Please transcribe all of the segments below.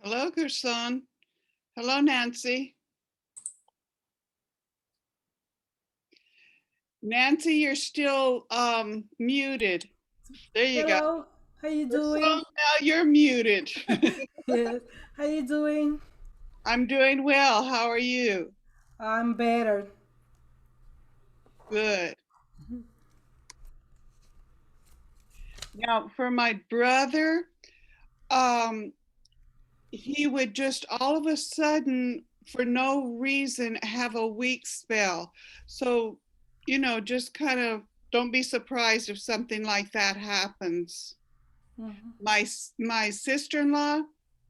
Hello, Gerson. Hello, Nancy. Nancy, you're still muted. There you go. Hello, how you Gerson, doing? now you're muted. Yes, how you doing? I'm doing well. How are you? I'm better. Good. Now, for my brother, um, he would just all of a sudden, for no reason, have a weak spell. So, just kind of don't be surprised if something like that happens. Mhm. My sister-in-law,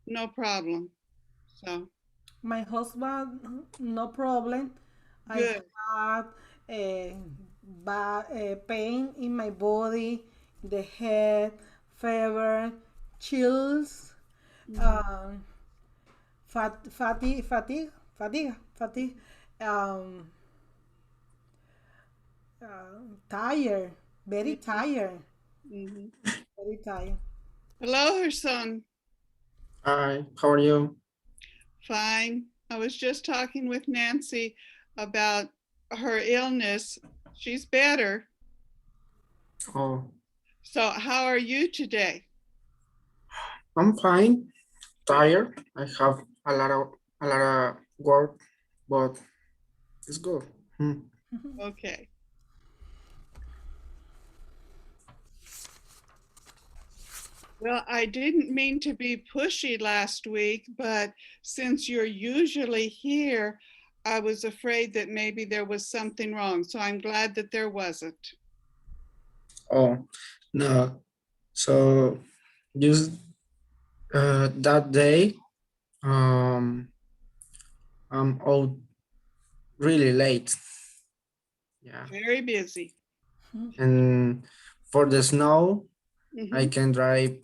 no problem. So My husband, no problem. I good. had a pain in my body, the head, fever, chills, Mhm. um, fatigue, um, tired, very tired, Mhm. very tired. Hello, her son. Hi, how are you? Fine. I was just talking with Nancy about her illness. She's better. Oh, So how are you today? I'm fine. Tired. I have a lot of work, but it's good. Hmm. Okay. Well, I didn't mean to be pushy last week, but since you're usually here, I was afraid that maybe there was something wrong. So I'm glad that there wasn't. Oh, no. So just that day, um, I'm out really late. Yeah, Very busy. and for the snow, I Mhm. can drive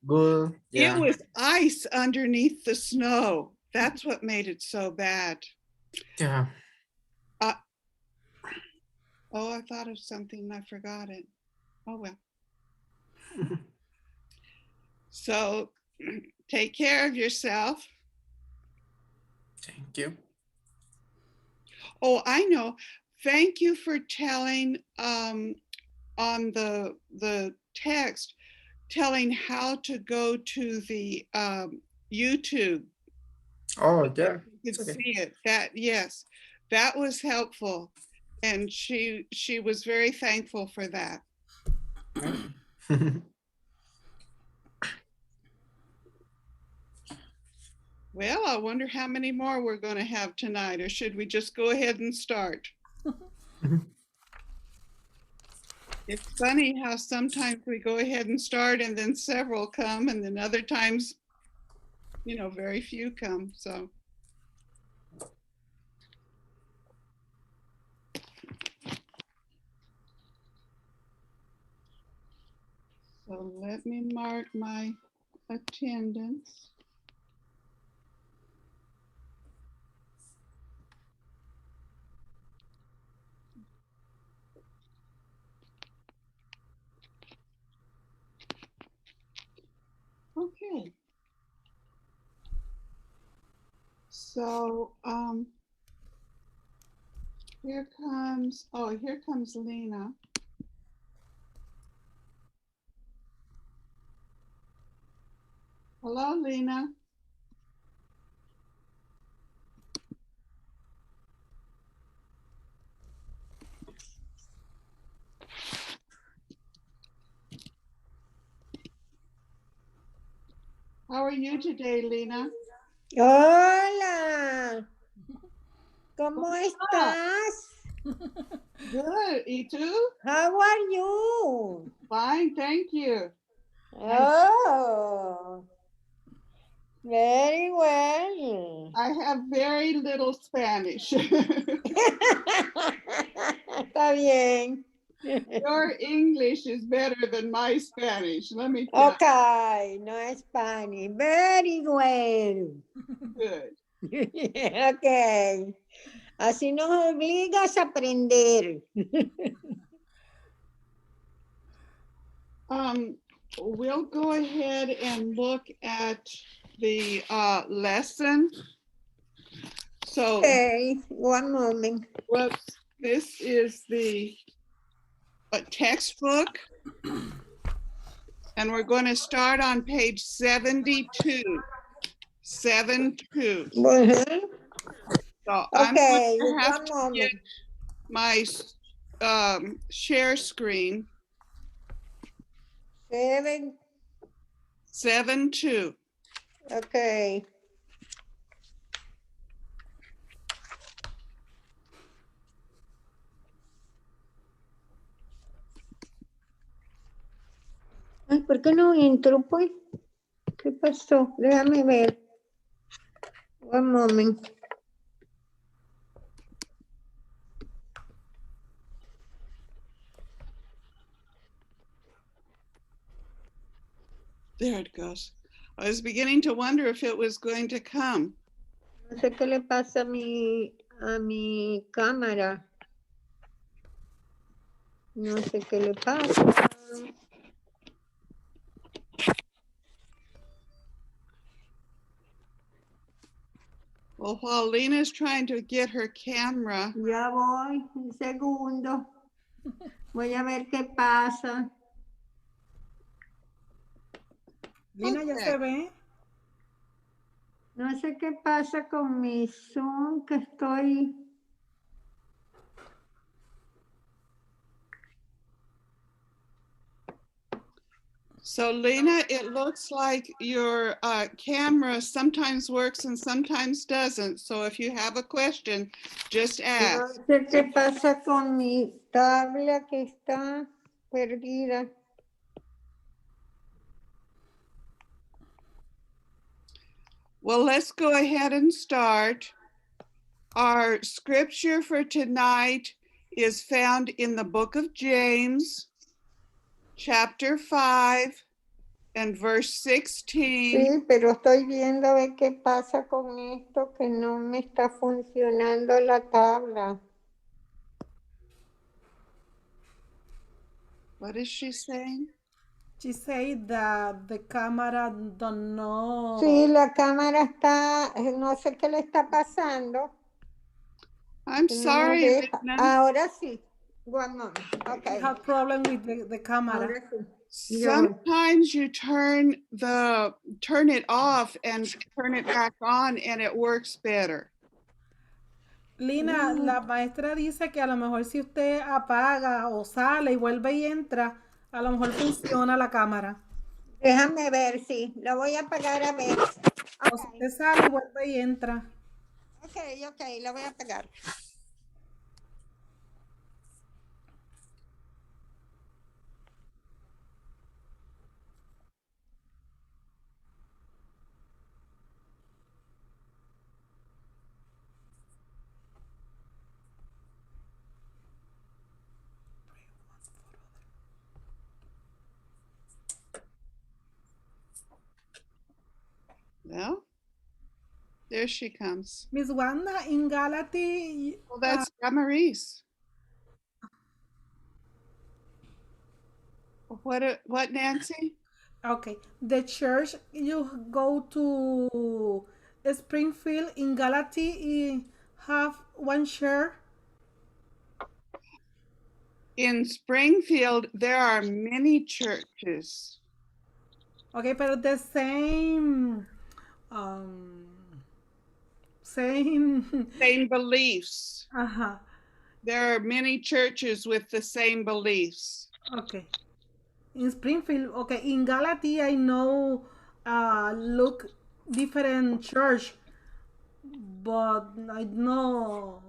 good. It Yeah, was ice underneath the snow. That's what made it so bad. yeah. Uh, oh, I thought of something and I forgot it. Oh, well. So take care of yourself. Thank you. Oh, I know. Thank you for telling on the text, telling how to go to the YouTube. Oh, yeah. You It's could okay. see it. That yes, that was helpful, and she was very thankful for that. Right? Well, I wonder how many more we're going to have tonight, or should we just go ahead and start? It's funny how sometimes we go ahead and start and then several come, and then other times, very few come. So let me mark my attendance. Okay. So here comes Lena. Hello, Lena. How are you today, Lena? Hola, ¿cómo Ah, estás? good. ¿Y tú? How are you? Fine, thank you. And Oh, very well. I have very little Spanish. Está bien. Your English is better than my Spanish, let me tell Okay, no Spanish. Very well. you. Good. Okay. Así nos obligas a aprender. We'll go ahead and look at the lesson. So Okay, one moment. whoops, this is the textbook. And we're going to start on page 72. 72. Mhm. So I'm going Okay, to have one to moment. get my share screen. 72. Okay. Ay, ¿por qué no entro, pues? ¿Qué pasó? Déjame ver. One moment. There it goes. I was beginning to wonder if it was going to come. No sé qué le pasa a mi cámara. No sé qué le pasa. Well, while Lena's trying to get her camera, Ya voy, un segundo. Voy a ver qué pasa. Lina, ¿ya Okay. se ve? No sé qué pasa con mi Zoom, que estoy... So Lena, it looks like your camera sometimes works and sometimes doesn't. So if you have a question, just No ask. sé qué pasa con mi tabla que está perdida. Well, let's go ahead and start. Our scripture for tonight is found in the book of James, chapter 5 and verse 16. Sí, pero estoy viendo a ver qué pasa con esto, que no me está funcionando la tabla. What is she saying? She said that the camera don't know. Sí, la cámara está, no sé qué le está pasando. I'm que no me sorry, deja. Lena. Ahora sí. One moment. We Okay. have problem with the camera. Ahora sí. Sometimes you turn it off and turn it back on and it works better. Lina, la maestra dice que a lo mejor si usted apaga o sale y vuelve y entra, a lo mejor funciona la cámara. Déjame ver, sí. Lo voy a apagar a ver. O si usted sale y vuelve y entra. Ok, lo voy a apagar. Well, there she comes. Miss Wanda, in Galati, Well, that's Maurice. What, Nancy? okay, the church you go to Springfield in Galati have one church. In Springfield, there are many churches. Okay, but the same same Same beliefs. uh-huh. There are many churches with the same beliefs. Okay. In Springfield, okay. In Galati, I know look different church, but I know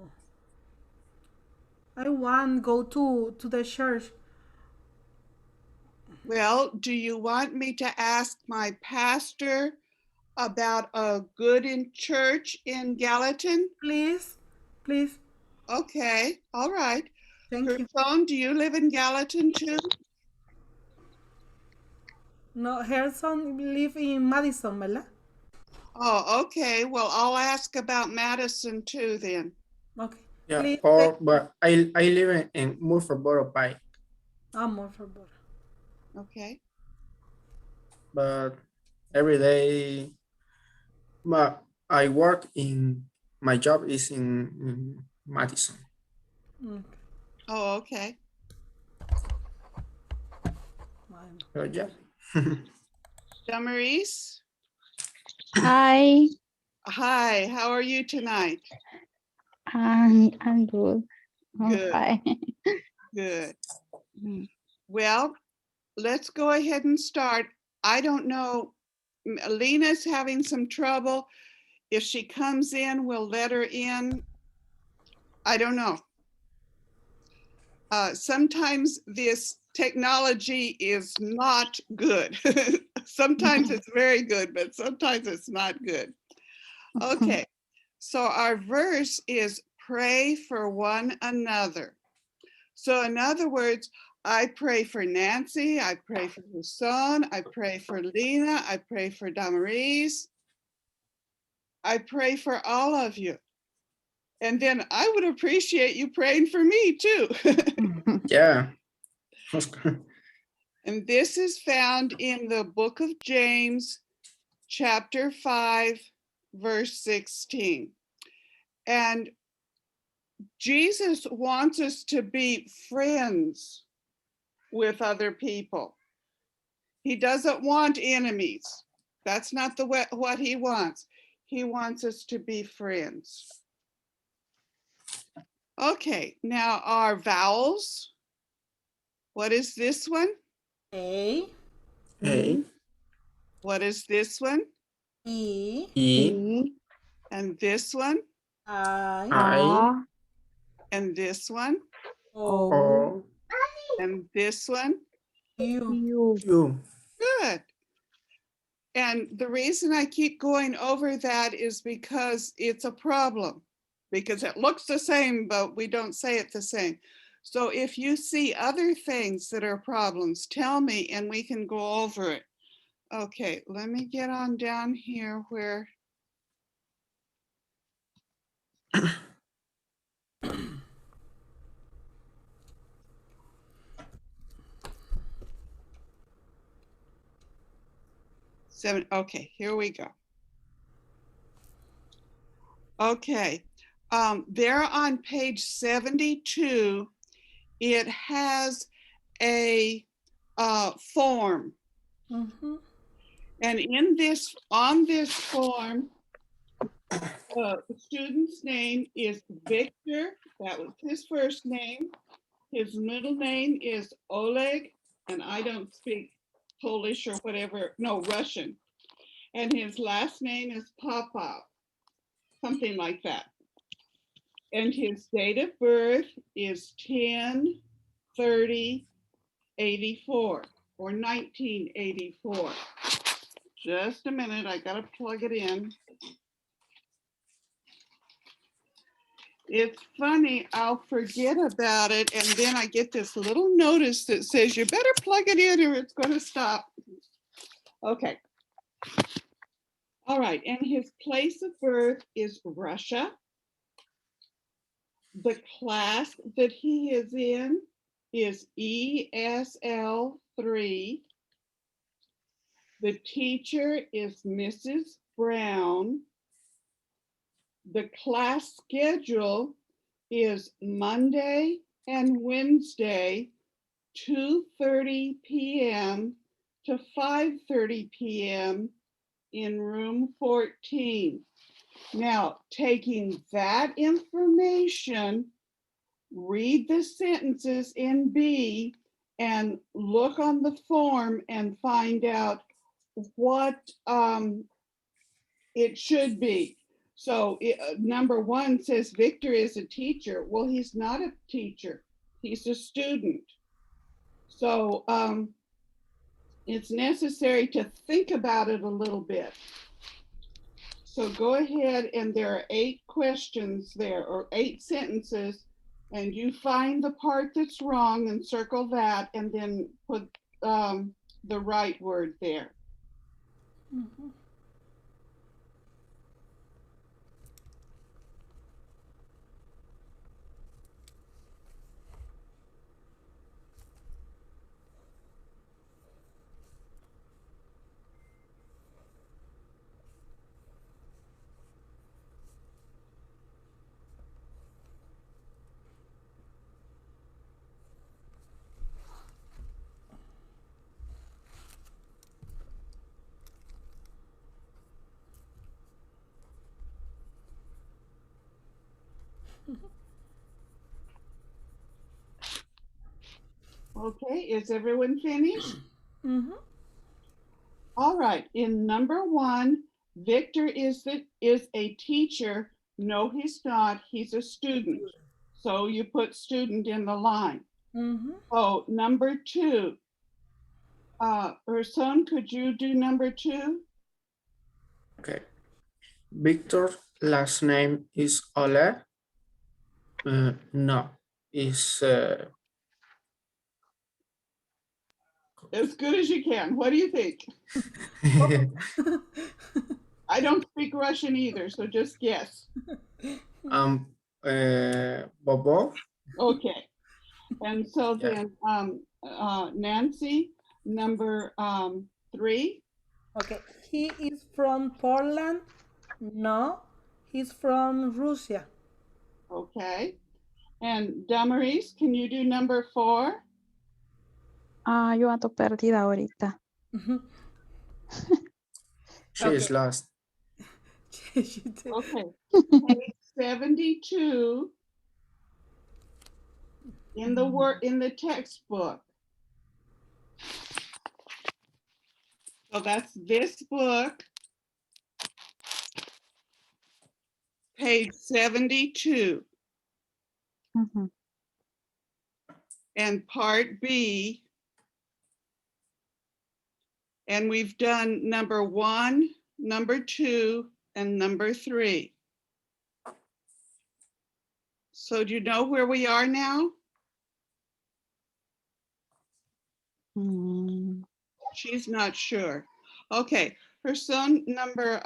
I want go to the church. Well, do you want me to ask my pastor about a good in church in Gallatin? Please, please. Okay, all right. Thank you. Gerson, do you live in Gallatin too? No, her son live in Madison, ¿verdad? Oh, okay. Well, I'll ask about Madison too then. Okay. Yeah, Please. but I live in Murfreesboro Pike, More for both. Okay. but every day But I work in, my job is in Madison. Mm, Oh, okay. bueno. So yeah. Damaris? Hi, Hi, how are you tonight? I'm good. I'm Good, fine. good. Mm. Well, let's go ahead and start. I don't know, Lena's having some trouble. If she comes in, we'll let her in. I don't know. Sometimes this technology is not good. Sometimes it's very good, but sometimes it's not good. Okay, so our verse is pray for one another. So in other words, I pray for Nancy, I pray for Huson, I pray for Lena, I pray for Damaris. I pray for all of you. And then I would appreciate you praying for me too. Yeah. And this is found in the book of James, chapter 5, verse 16. And Jesus wants us to be friends with other people. He doesn't want enemies. That's not what he wants. He wants us to be friends. Okay, now our vowels. What is this one? A, A, What is this one? E, E, And this one? I, I, And this one? O, O, And this one? U. U. Good. And the reason I keep going over that is because it's a problem, because it looks the same, but we don't say it the same. So if you see other things that are problems, tell me and we can go over it. Okay, let me get on down here where. Okay, here we go. Okay, there on page 72, it has a form. Mhm. And on this form, the student's name is Victor. That was his first name. His middle name is Oleg, and I don't speak Polish or whatever, no, Russian. And his last name is Popov, something like that. And his date of birth is 10/30/84 or 1984. Just a minute, I gotta plug it in. It's funny, I'll forget about it and then I get this little notice that says you better plug it in or it's going to stop. Okay. All right, and his place of birth is Russia. The class that he is in is ESL 3. The teacher is Mrs. Brown. The class schedule is Monday and Wednesday, 2:30 p.m. to 5:30 p.m. in room 14. Now, taking that information, read the sentences in B and look on the form and find out what it should be. So number 1 says Victor is a teacher. Well, he's not a teacher. He's a student. So it's necessary to think about it a little bit. So go ahead, and there are 8 questions there, or 8 sentences, and you find the part that's wrong and circle that, and then put the right word there. Mhm. Okay, is everyone finished? Mhm. All right, in number 1, Victor is a teacher. No, he's not. He's a student. So you put student in the line. Mhm. Oh, number 2. Urson, could you do number 2? Okay. Victor last name is Ole. No, is As good as you can. What do you think? I don't speak Russian either, so just guess. Bobo. Okay. And so Yeah. then Nancy, number 3. Okay, he is from Poland. No, he's from Russia. Okay. And Damaris, can you do number 4? Yo ando perdida ahorita. She is Okay. lost. Yes, you did. Okay. Page 72 in the textbook. So that's this book, page 72. Mhm. And part B. And we've done number 1, number 2, and number 3. So do you know where we are now? Mm, She's not sure. Okay, her son number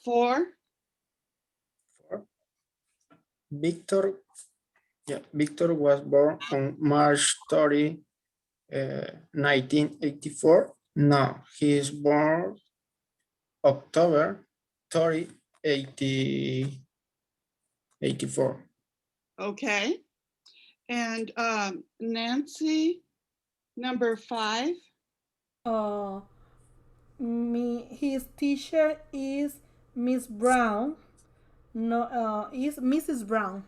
4. Victor. Yeah, Victor was born on March 30, 1984. No, he is born October 30, 84. Okay. And Nancy, number 5. Uh, his teacher is Miss Brown. No, is Mrs. Brown.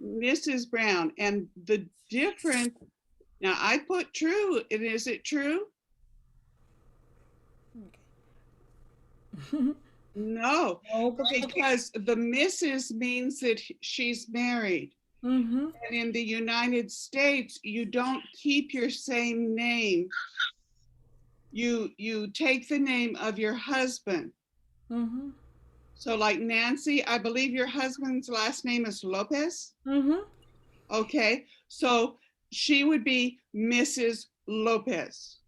Mrs. Brown. And the difference, now I put true, and is it true? No, No, because the Mrs. means that she's married. Mhm. And in the United States, you don't keep your same name. You take the name of your husband. Mhm. So like Nancy, I believe your husband's last name is Lopez. Mhm. Okay, so she would be Mrs. Lopez.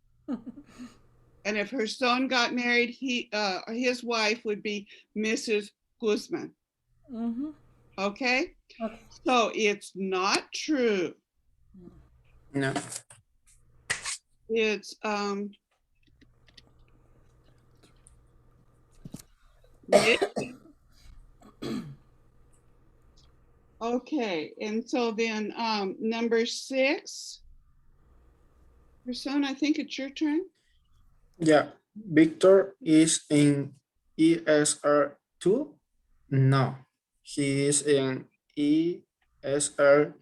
And if her son got married, his wife would be Mrs. Guzman. Mhm. Okay, Okay. so it's not true. No. It's okay, and so then number 6. Your son, I think it's your turn. Yeah, Victor is in ESR2. No, he is in ESR3.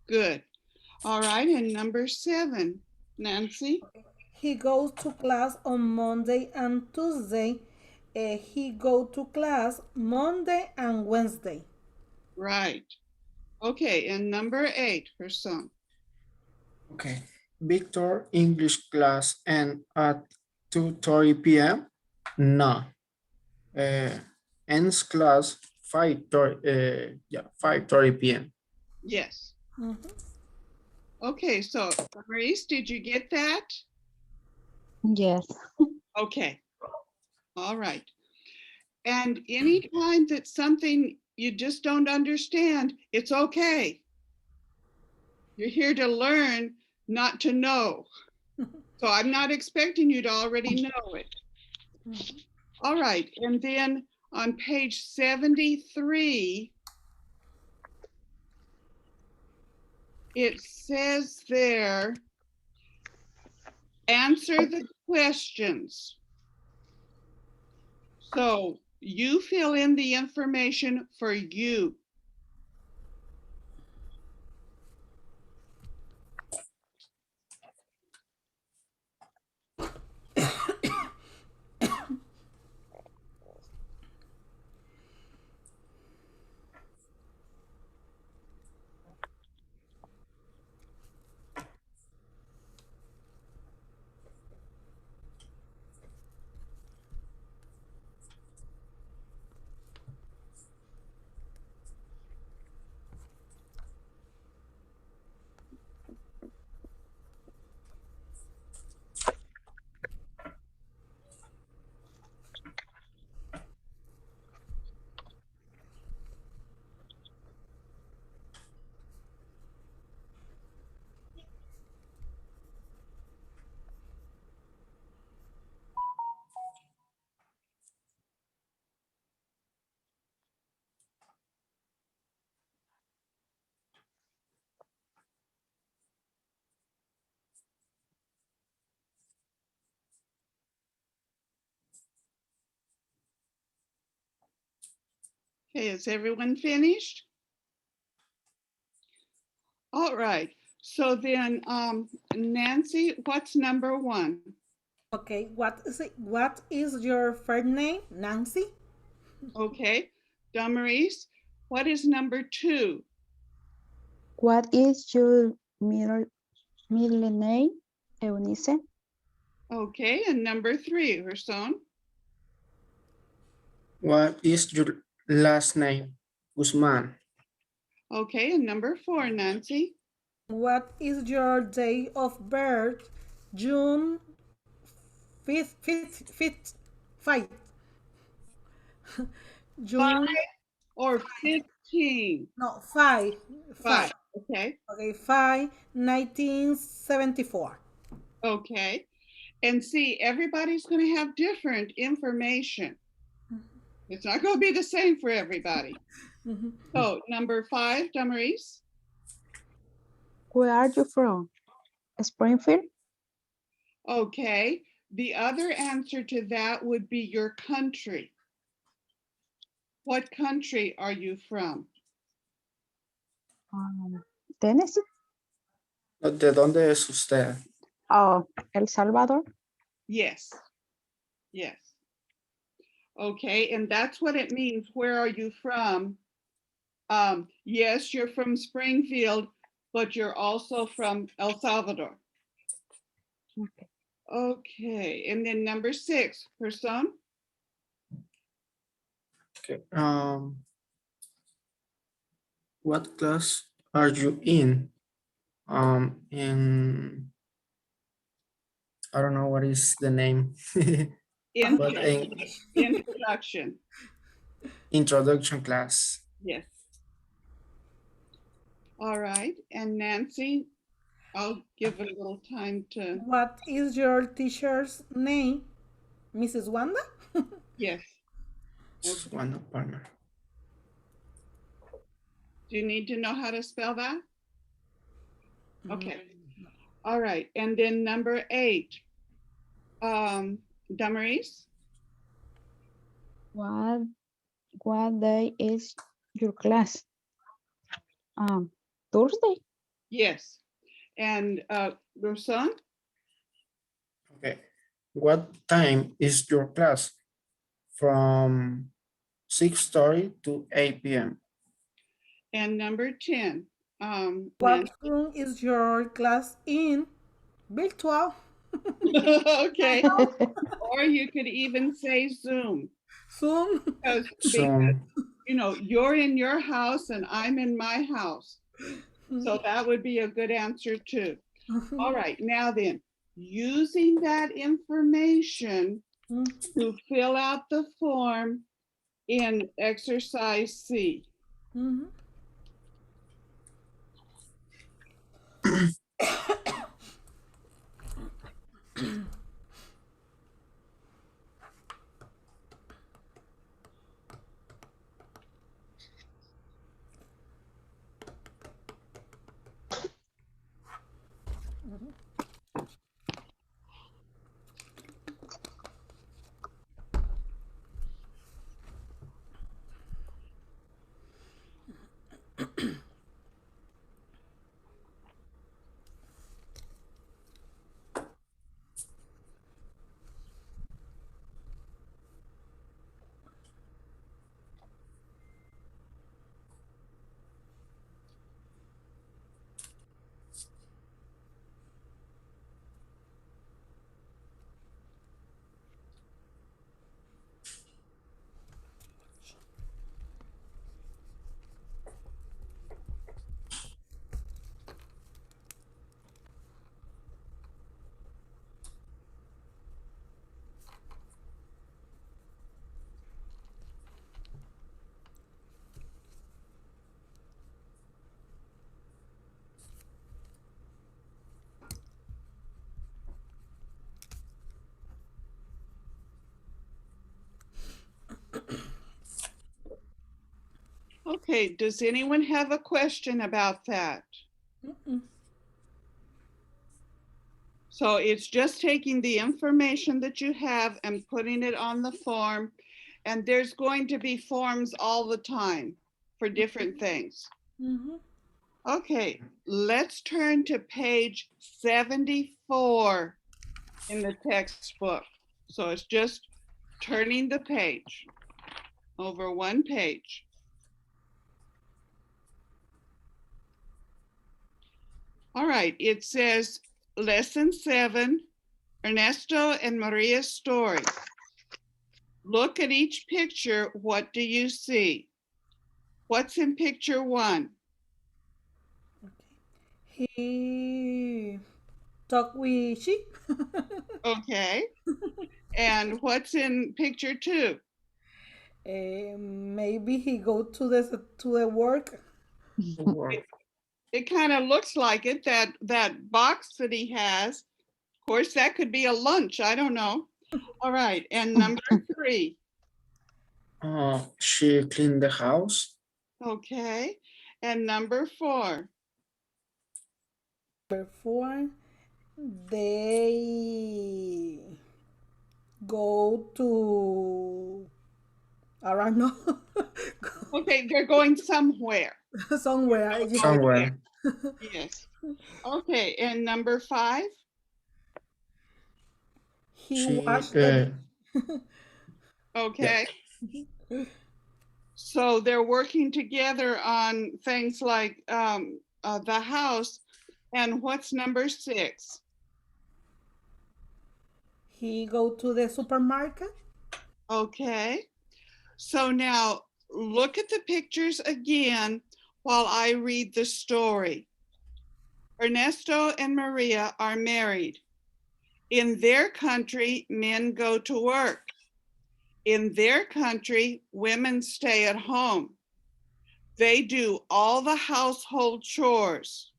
Good. All right, and number 7, Nancy. He goes to class on Monday and Tuesday. He go to class Monday and Wednesday. Right. Okay, and number 8, her son. Okay. Victor English class and at 2:30 p.m. No. Ends class 5:30 5:30 p.m. Yes. Mhm. Okay, so Maurice, did you get that? yes. Okay. All right. And anytime that something you just don't understand, it's okay. You're here to learn, not to know. So I'm not expecting you to already know it. All right, and then on page 73, it says there, answer the questions. So You fill in the information for you. Okay, is everyone finished? All right. So then, Nancy, what's number 1? Okay, what is it? What is your first name? Nancy? Okay. Damaris, what is number 2? What is your middle name? Eunice. Okay, and number 3, Gerson. What is your last name? Guzman. Okay, and number 4, Nancy. What is your date of birth? June 5th, 5. 5 June, or 15? no, 5. 5. Okay. Okay, 5, 1974. Okay. And see, everybody's going to have different information. It's not going to be the same for everybody. So number 5, Damaris. Where are you from? Springfield? Okay. The other answer to that would be your country. What country are you from? Tennessee? ¿De dónde es usted? Oh, El Salvador? Yes. Yes. Okay, and that's what it means. Where are you from? Yes, you're from Springfield, but you're also from El Salvador. Okay. Okay, and then number 6, Person. Okay. What class are you in? In I don't know what is the name. But Introduction. introduction class. Yes. All right, and Nancy, I'll give it a little time to, What is your teacher's name? Mrs. Wanda? yes. It's Wanda Palmer. Do you need to know how to spell that? Okay. All right, and then number 8, Damaris. What day is your class? Thursday? Yes. And Rosan. Okay. What time is your class? From 6:30 to 8 p.m. And number 10, What room is your class in? Virtual. okay. Or you could even say Zoom. Zoom. Because, So you know, you're in your house and I'm in my house. So that would be a good answer too. All right, now then, using that information to fill out the form in exercise C. Okay, does anyone have a question about that? So it's just taking the information that you have and putting it on the form. And there's going to be forms all the time for different things. Okay, let's turn to page 74 in the textbook. So it's just turning the page over one page. All right, it says lesson 7, Ernesto and Maria's story. Look at each picture. What do you see? What's in picture 1? He talk with she. Okay. And what's in picture 2? Maybe he go to the work. Work. It kind of looks like it, that box that he has. Of course, that could be a lunch. I don't know. All right. And number 3. She cleaned the house. Okay. And number 4. Before they go to, I don't know, Okay, they're going somewhere. somewhere. Somewhere. Yes. Okay. And number 5. He She, washed the. Okay. So they're working together on things like the house. And what's number 6? He go to the supermarket. Okay. So now look at the pictures again while I read the story. Ernesto and Maria are married. In their country, men go to work. In their country, women stay at home. They do all the household chores.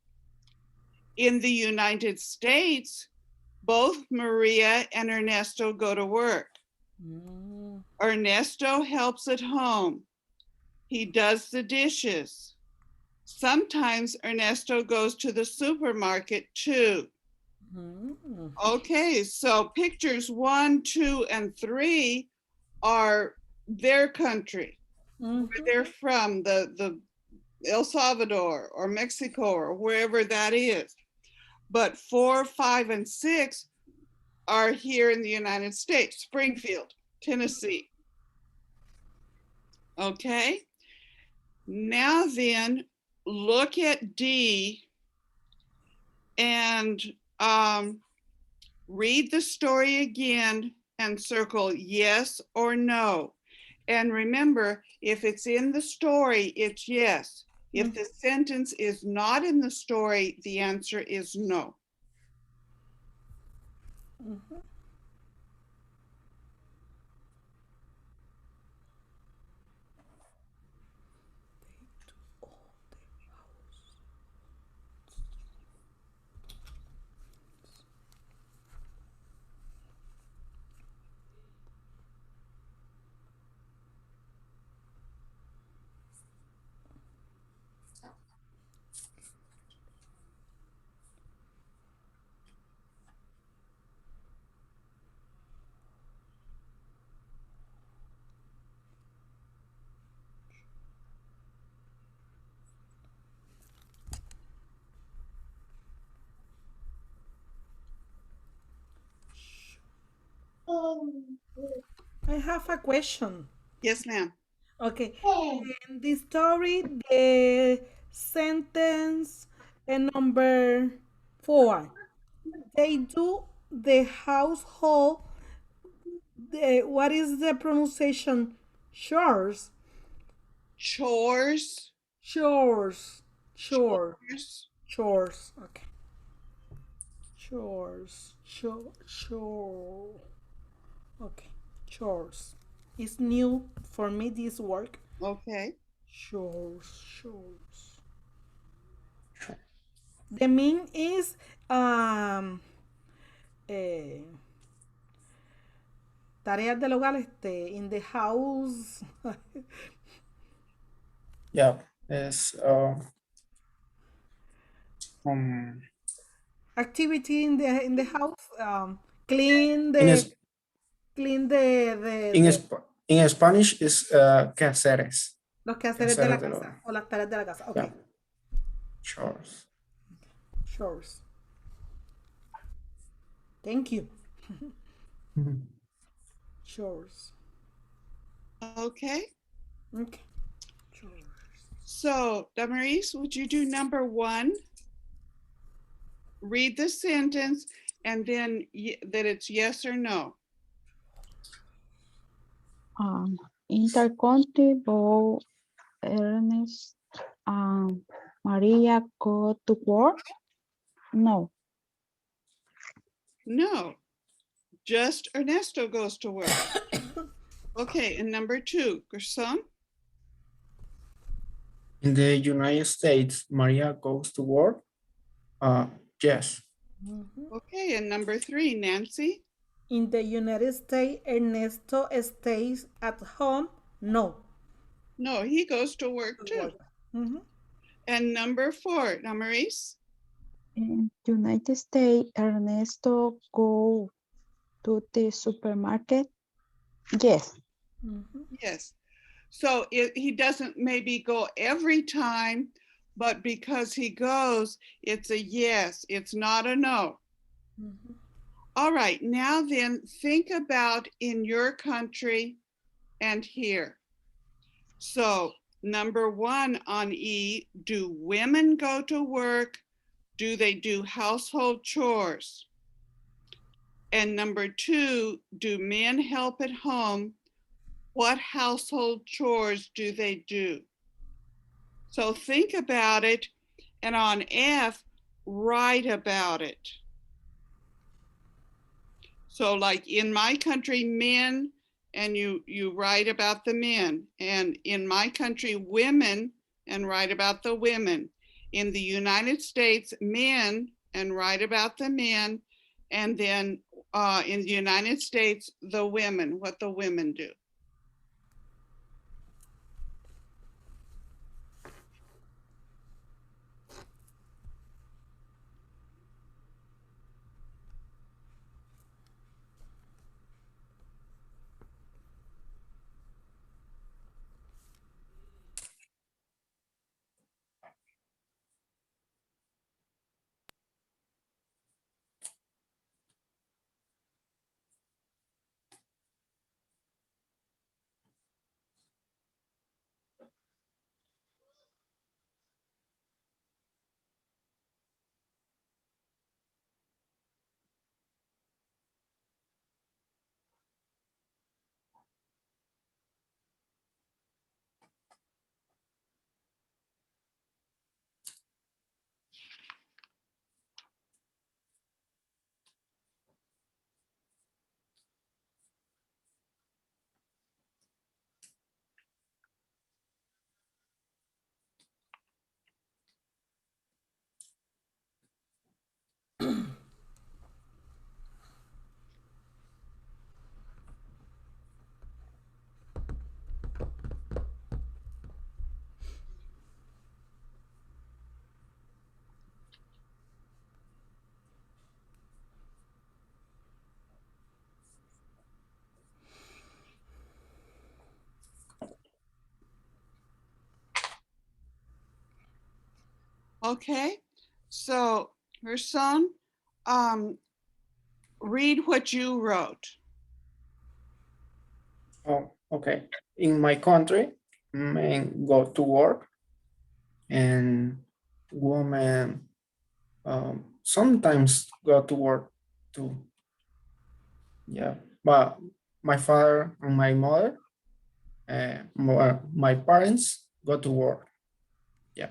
In the United States, both Maria and Ernesto go to work. Ernesto helps at home. He does the dishes. Sometimes Ernesto goes to the supermarket too. Okay, so pictures 1, 2, and 3 are their country, where they're from, the El Salvador or Mexico or wherever that is. But 4, 5, and 6 are here in the United States, Springfield, Tennessee. Okay, now then, look at D and read the story again and circle yes or no. And remember, if it's in the story, it's yes. If the sentence is not in the story, the answer is no. I have a question. Yes, ma'am. Okay. In this story, the sentence number 4, they do the household. What is the pronunciation? Chores. Chores. Chores. Chore. Chores. Chores. Okay. Chores. Chore. Okay. Chores. It's new for me, this work. Okay. Chores. The mean is tareas del hogar in the house. Yeah, it's Activity in the house. Clean in the clean in Spanish is quehaceres. los quehaceres de la Quehaceres del casa hogar. o las tareas de la casa. Yeah. Okay. Chores. Chores. Thank you. Mhm. Chores. Okay. Okay. Chores. So, Damaris, would you do number 1? Read the sentence and then that it's yes or no. Intercountry both Ernest and Maria go to work? No. No, just Ernesto goes to work. Okay, and number 2, Gerson? In the United States, Maria goes to work. Yes. Okay, and number 3, Nancy? In the United States, Ernesto stays at home. No. No, he goes to work too. Mhm. And number 4, Damaris? In United States, Ernesto go to the supermarket? Yes. Mhm. Yes. So he doesn't maybe go every time, but because he goes, it's a yes, it's not a no. Mhm. All right, now then think about in your country and here. So number 1 on E, do women go to work? Do they do household chores? And number 2, do men help at home? What household chores do they do? So think about it, and on F, write about it. So like in my country, men, and you write about the men, and in my country, women, and write about the women. In the United States, men, and write about the men, and then in the United States, the women, what the women do. Okay, so her son, read what you wrote. Oh, okay. In my country, men go to work and women sometimes go to work too. Yeah, but my father and my mother, my parents go to work. Yeah,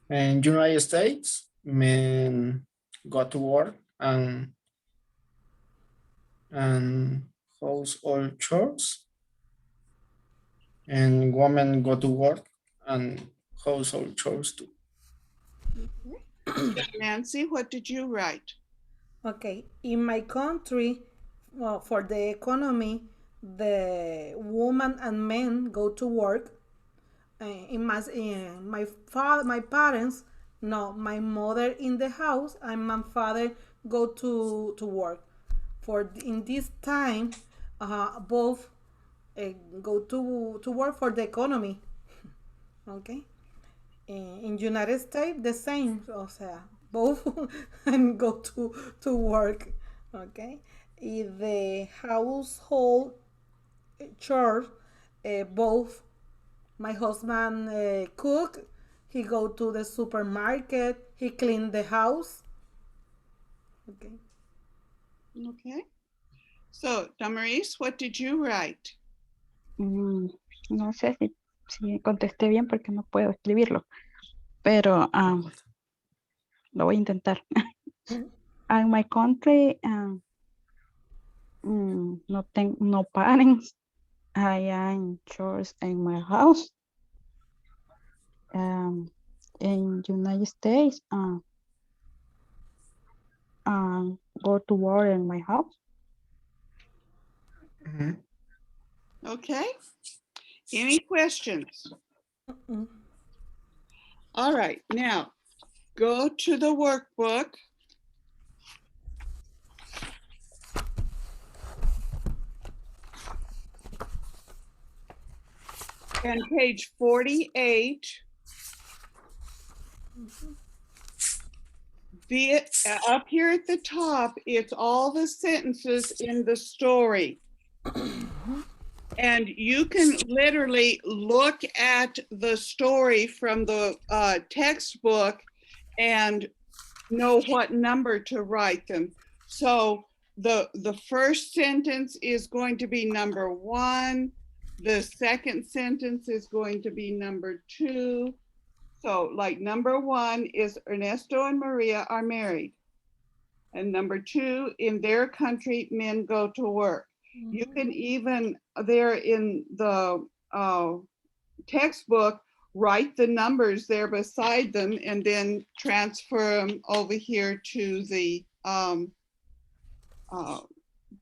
and United States, men go to work and household chores, and women go to work and household chores too. Nancy, what did you write? Okay. In my country, well, for the economy, the women and men go to work. my father, my parents, no, my mother in the house and my father go to work. For in this time, both go to work for the economy. Okay. In United States, the same. O sea, both and go to work. Okay. In the household chores, both my husband cook, he go to the supermarket, he clean the house. Okay. Okay. So, Damaris, what did you write? No sé si contesté bien porque no puedo escribirlo, pero lo voy a intentar. En my country, no parents. I am chores in my house. In United States, go to work in my house. Okay. Any questions? All right. Now, go to the workbook. And page 48. Up here at the top, it's all the sentences in the story. And you can literally look at the story from the textbook and know what number to write them. So the first sentence is going to be number 1. The second sentence is going to be number 2. So like number 1 is Ernesto and Maria are married. And number 2, in their country, men go to work. You can even there in the textbook, write the numbers there beside them and then transfer them over here to the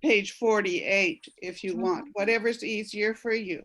page 48 if you want, whatever's easier for you.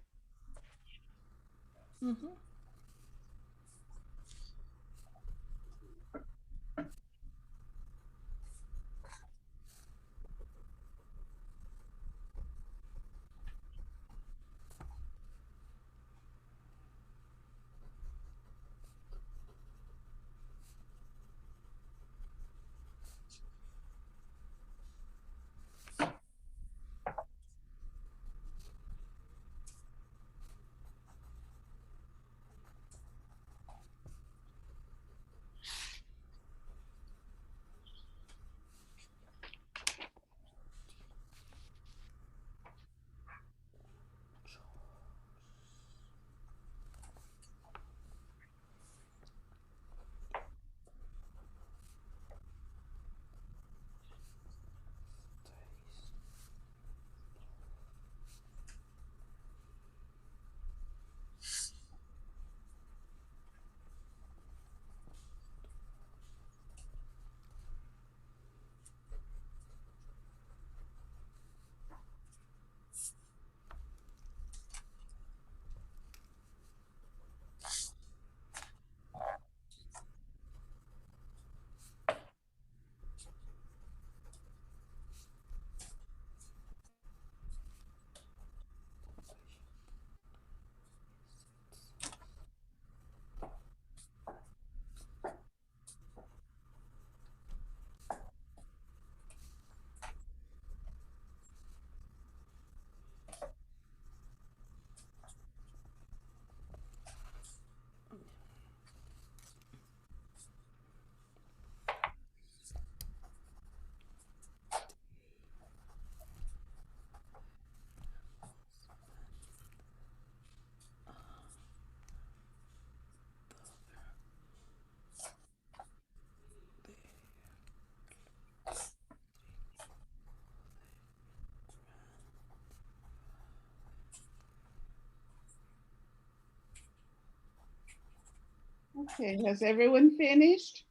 Okay, has everyone finished?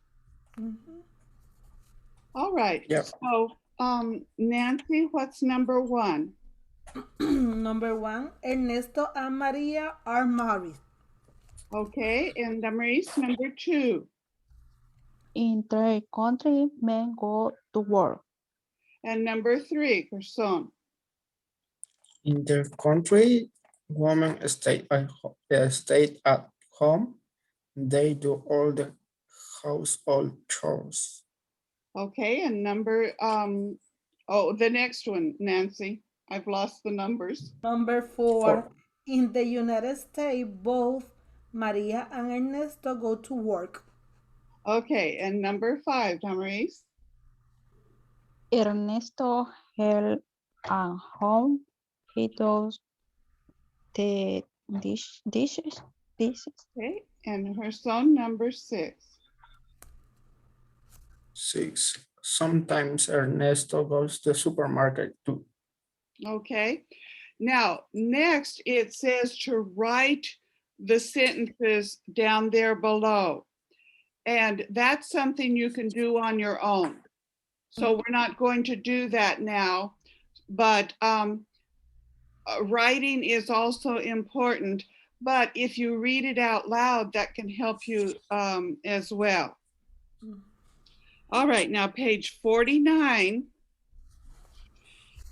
All right. Yep. So, Nancy, what's number 1? Number 1, Ernesto and Maria are married. Okay, and Damaris, number 2. In third country, men go to work. And number 3, Gerson. In their country, women stay at home. They do all the household chores. Okay, and number, the next one, Nancy. I've lost the numbers. Number 4. In the United States, both Maria and Ernesto go to work. Okay, and number 5, Damaris. Ernesto help at home. He does the dishes. Okay, and her son, number 6. 6. Sometimes Ernesto goes to the supermarket too. Okay, now next it says to write the sentences down there below. And that's something you can do on your own. So we're not going to do that now, but writing is also important. But if you read it out loud, that can help you as well. All right, now page 49,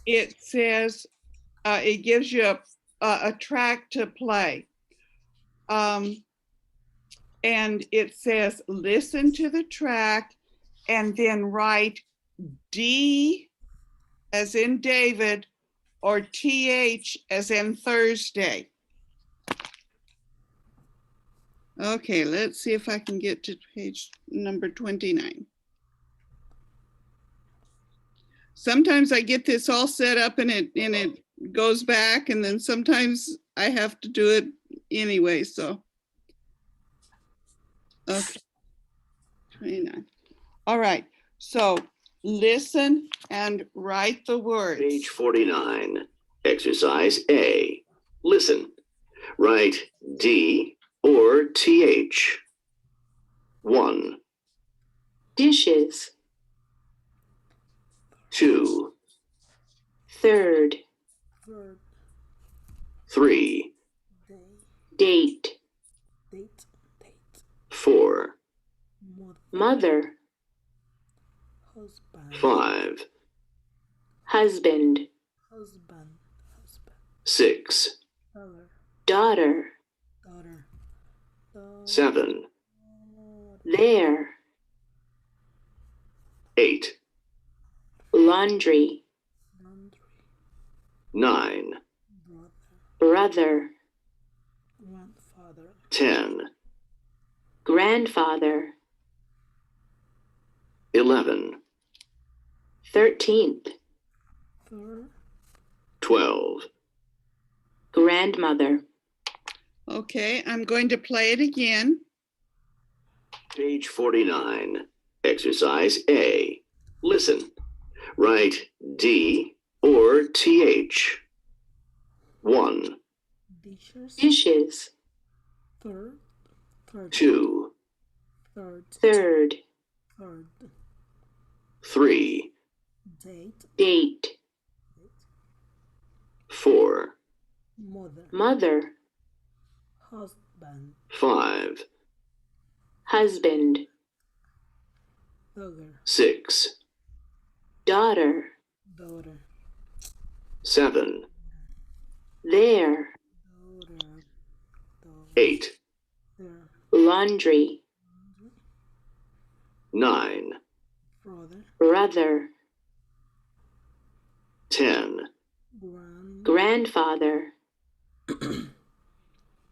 it says, it gives you a track to play. And it says, listen to the track and then write D as in David or TH as in Thursday. Okay, let's see if I can get to page number 29. Sometimes I get this all set up and it goes back, and then sometimes I have to do it anyway, so. Okay, 29. All right, so listen and write the words. Page 49, exercise A. Listen. Write D or TH. 1. Dishes. 2. Third. 3. Date. 4. Mother. 5. Husband. 6. Daughter. 7. There. 8. Laundry. 9. Brother. 10. Grandfather. 11. 13th. 12. Grandmother. Okay, I'm going to play it again. Page 49, exercise A. Listen. Write D or TH. 1. Dishes. 2. Third. 3. Date. 4. Mother. 5. Husband. 6. Daughter. 7. There. 8. Laundry. 9. Brother. 10. Grandfather.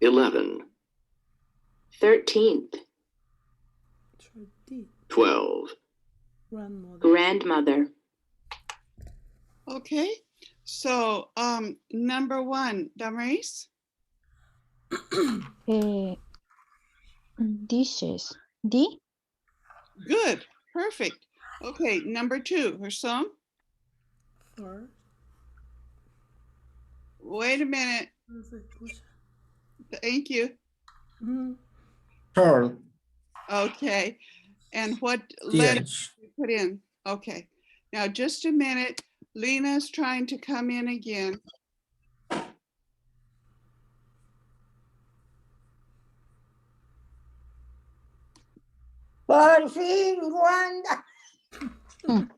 11. 13th. 12. Grandmother. Okay, so number 1, Damaris. Dishes. D. Good, perfect. Okay, number 2, her song. Wait a minute. Thank you. Third. Okay, and what letter TH. you put in? Okay, now just a minute. Lena's trying to come in again. Por fin, Wanda. Mm.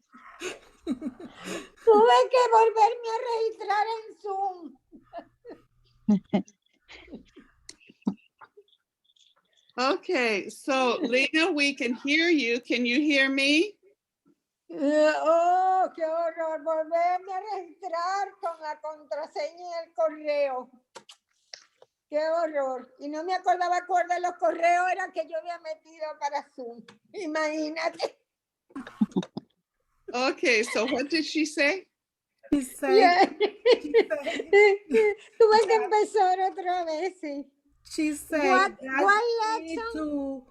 Tuve que volverme a registrar en Zoom. Okay, so Lena, we can hear you. Can you hear me? Oh, qué horror, volverme a registrar con la contraseña y el correo. Qué horror. Y no me acordaba cuál de los correos era que yo había metido para Zoom. Imagínate. Okay, so what did she say? She said, Yeah. she said, Tuve que empezar otra vez, sí. she said What that you need lesson?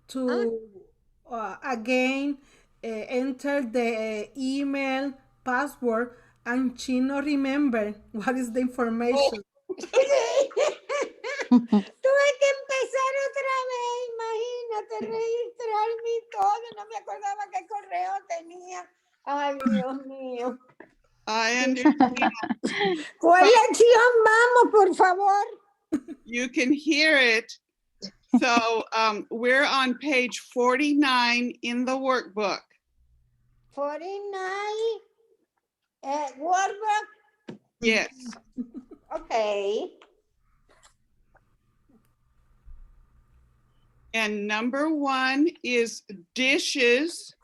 to again enter the email password, and she not remember what is the information. Tuve que empezar otra vez, imagínate, registrarme y todo. No me acordaba qué correo tenía. Ay, Dios mío. I understand. ¿Cuál lección vamos, por favor? You can hear it. So we're on page 49 in the workbook. 49, workbook. Yes. Okay. And number 1 is dishes,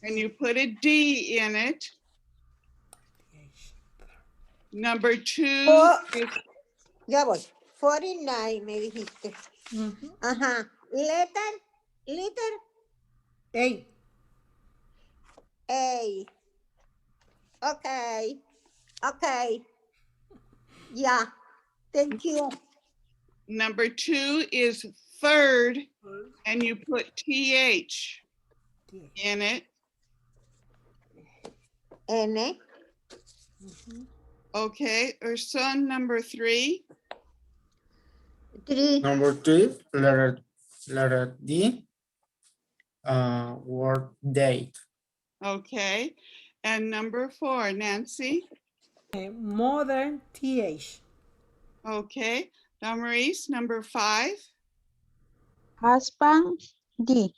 and you put a D in it. Number 2 Oh. is Ya voy. 49, me dijiste. Mhm. Ajá. Letter Hey, A. Okay. Okay. Yeah. Thank you. number 2 is third, and you put TH in it. N. Okay, or son number 3. 3. Number 3, letter D, word date. Okay, and number 4, Nancy. mother th. Okay, Damaris, number 5. Husband, D.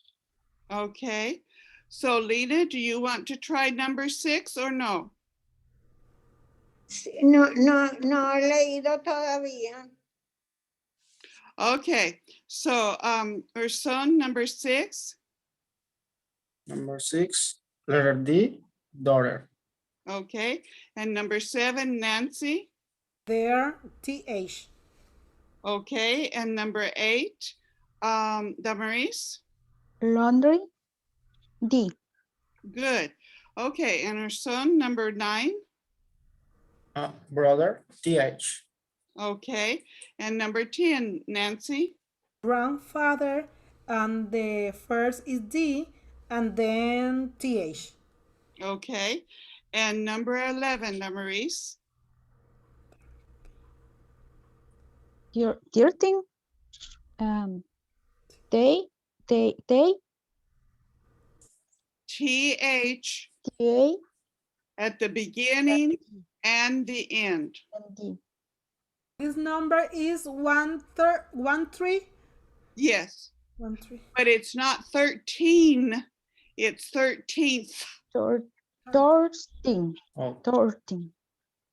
Okay, so Lena, do you want to try number 6 or no? No he leído todavía. Okay, so or son number 6. Number 6, letter D, daughter. Okay, and number 7, Nancy. Their th. Okay, and number 8, Damaris. Laundry, D. Good. Okay, and her son number 9. Brother, TH. Okay, and number 10, Nancy. Grandfather, and the first is D, and then th. Okay, and number 11, Damaris. 13. They, TH T, at the beginning and the end. and D. This number is 13. Yes, 13. but it's not 13, it's 13th 13. Oh, 13.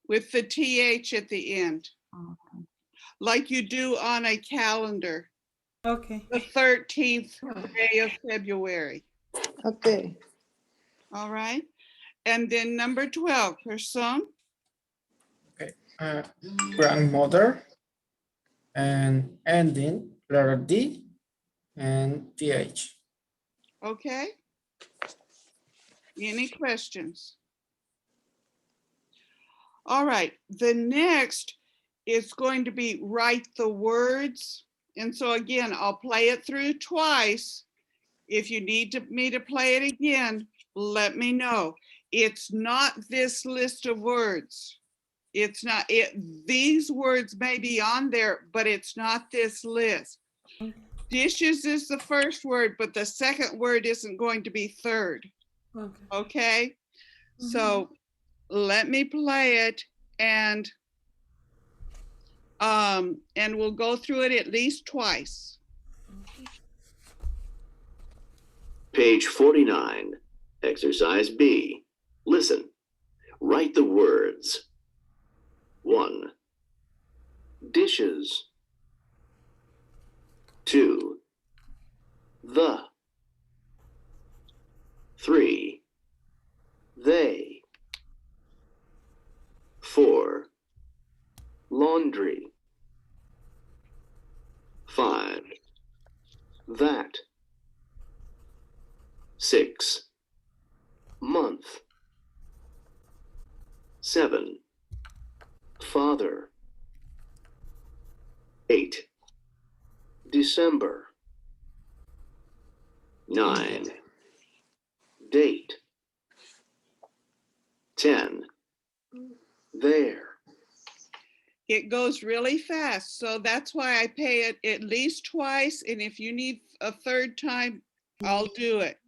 with the TH at the end, Okay. like you do on a calendar. Okay. The 13th day of February. Okay. All right. And then number 12, her son. grandmother, and ending, letter D, and TH. Okay. Any questions? All right. The next is going to be write the words. And so again, I'll play it through twice. If you need me to play it again, let me know. It's not this list of words. It's not it. These words may be on there, but it's not this list. Dishes is the first word, but the second word isn't going to be third. Okay. Okay. So let me play it, and we'll go through it at least twice. Page 49. Exercise B. Listen. Write the words. 1. Dishes. 2. The. 3. They. 4. Laundry. 5. That. 6. Month. 7. Father. 8. December. 9. Date. 10. There. It goes really fast, so that's why I pay it at least twice, and if you need a third time, I'll do it.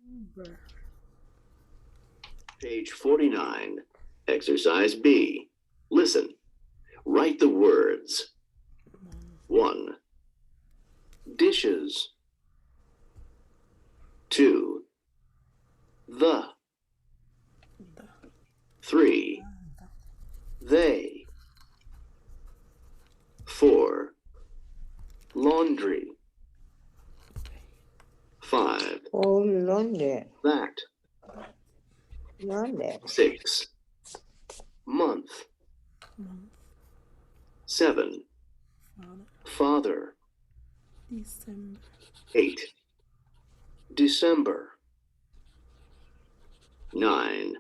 Page 49. Exercise B. Listen. Write the words. 1. Dishes. 2. The. 3. They. 4. Laundry. 5. Oh, Londres. That. Londres. 6. Month. 7. Father. December. 8. December. 9.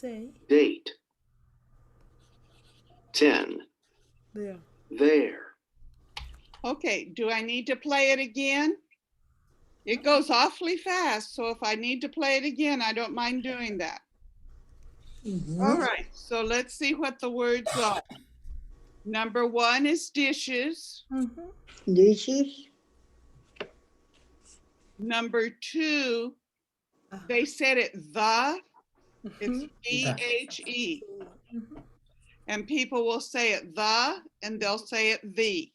Day. Date. 10. There. There. Okay, do I need to play it again? It goes awfully fast, so if I need to play it again, I don't mind doing that. All right, so let's see what the words are. Number 1 is dishes. Dishes. Number 2, they said it the, it's D-H-E. And people will say it the, and they'll say it the.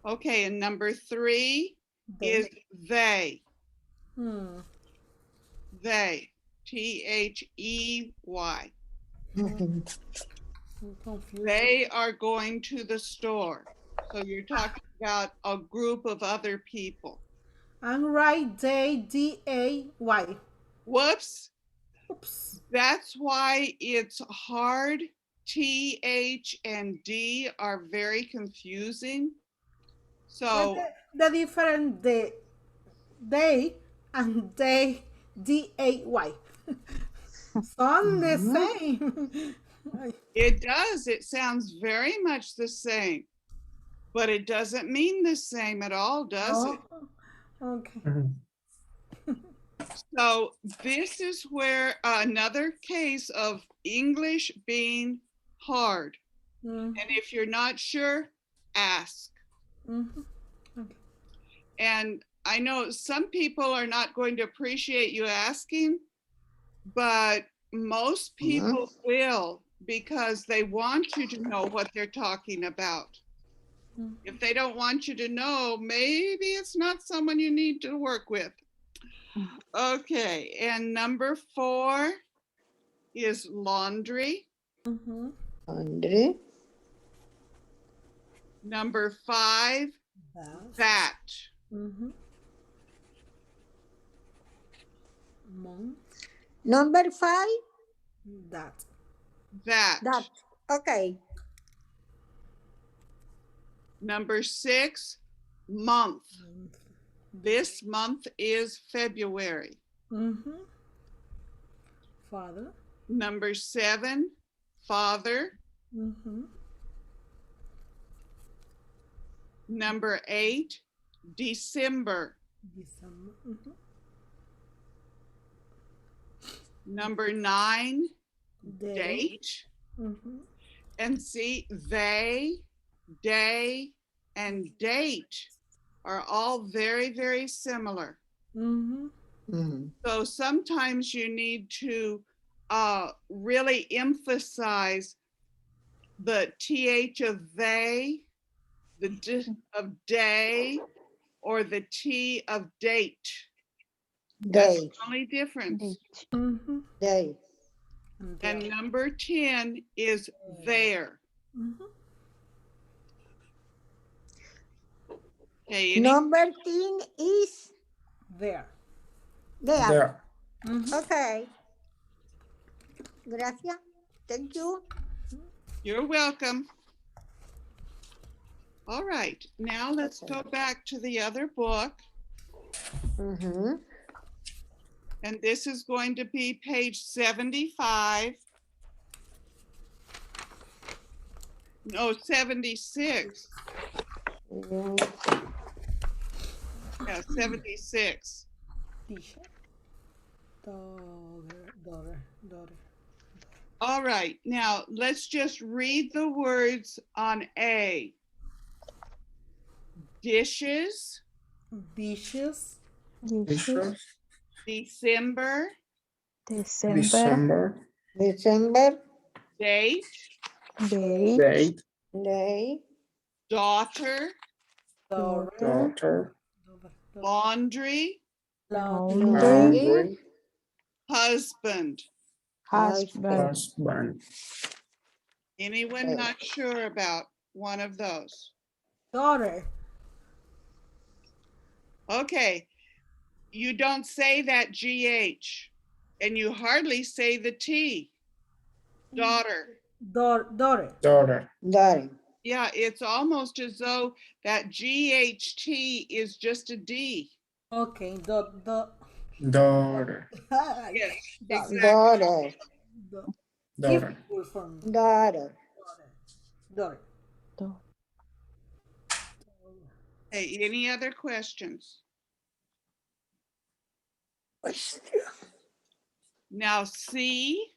Okay, and number 3 is they. They. T-H-E-Y. They are going to the store. So you're talking about a group of other people. And write day, D-A-Y. Whoops. Oops. That's why it's hard. T-H and D are very confusing. So The different they and they, D-A-Y. Sound the same. it does. It sounds very much the same. But it doesn't mean the same at all, does it? Okay. So this is where another case of English being hard. And if you're not sure, ask. Okay. And I know some people are not going to appreciate you asking, but most people will, because they want you to know what they're talking about. If they don't want you to know, maybe it's not someone you need to work with. Okay, and number 4 is laundry. Laundry. Number 5, that. Number 5. That. That. Okay. Number 6, month. This month is February. Father. Number 7, father. Number 8, December. Number 9, date. And see, they, day, and date are all very, very similar. So sometimes you need to really emphasize the TH of they, the D of day, or the T of date. That's They. the only difference. H. Mhm. They. And number 10 is there. Mhm. Okay, Number 10 is There. there. There. Mhm. Okay. Gracias. Thank you. you're welcome. All right, now let's Okay. go back to the other book. Mm-hmm. And this is going to be page 75. No, 76. Yeah, 76. Teacher. Daughter. All right, now let's just read the words on A. Dishes, Dishes. Dishes. December, December. December. date, Date. Date. Day. daughter, Daughter. Daughter. laundry, Laundry. Laundry. husband. Husband. Husband. Anyone not sure about one of those? Daughter. Okay, you don't say that GH, and you hardly say the T. Daughter. Daughter. Daughter. Daughter. Yeah, it's almost as though that GHT is just a D. Okay. Daughter. Yes, exactly. Daughter. Daughter. Difficult for me. Daughter. Daughter. Hey, any other questions? Now C,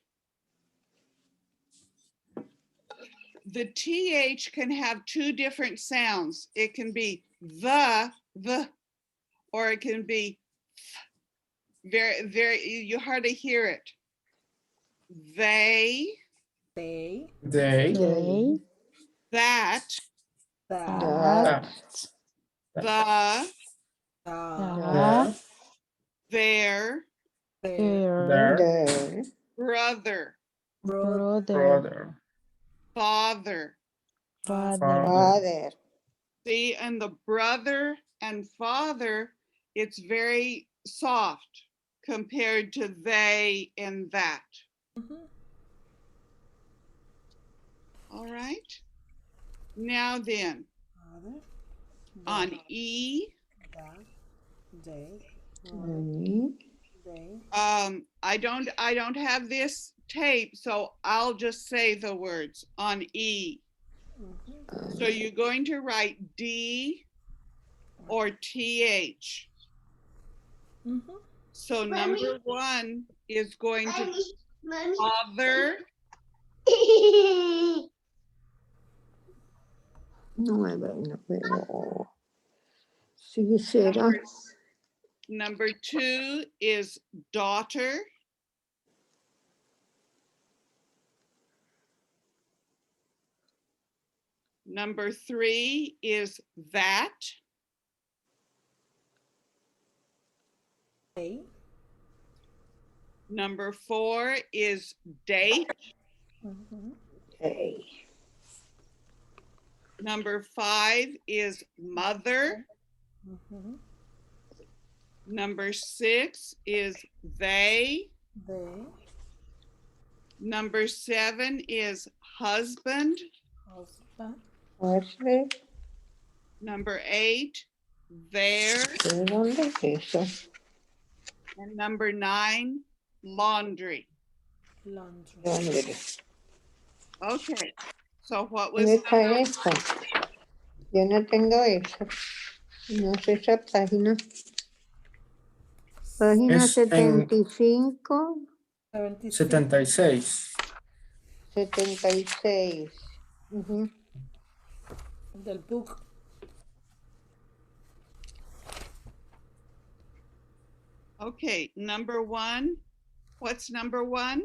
the TH can have two different sounds. It can be the, or it can be you hardly hear it. They, They. They. They. that, That. That. the, The. their, Their. Their. There. brother, Brother. Brother. father. Father. Father. See, and the brother and father, it's very soft compared to they and that. Mhm. All right. Now then, Father. on E, That. They. Mm. They. I don't have this tape, so I'll just say the words on E. So you're going to write D or TH. Mhm. So number 1 is going to be father, No me veo. Sí, será. number 2 is daughter, number 3 is that, They. number 4 is date, Mhm. Hey. number 5 is mother, Mhm. number 6 is they, They. number 7 is husband, Husband. Husband. number 8 their, ¿De dónde es eso? and number 9 laundry. Laundry. ¿Dónde? Okay, so what was ¿Dónde está number eso? Yo no tengo eso. No sé esa página. Página Es en 75, 76. 76. 76. Ujú. Del book. Okay, number 1. What's number 1?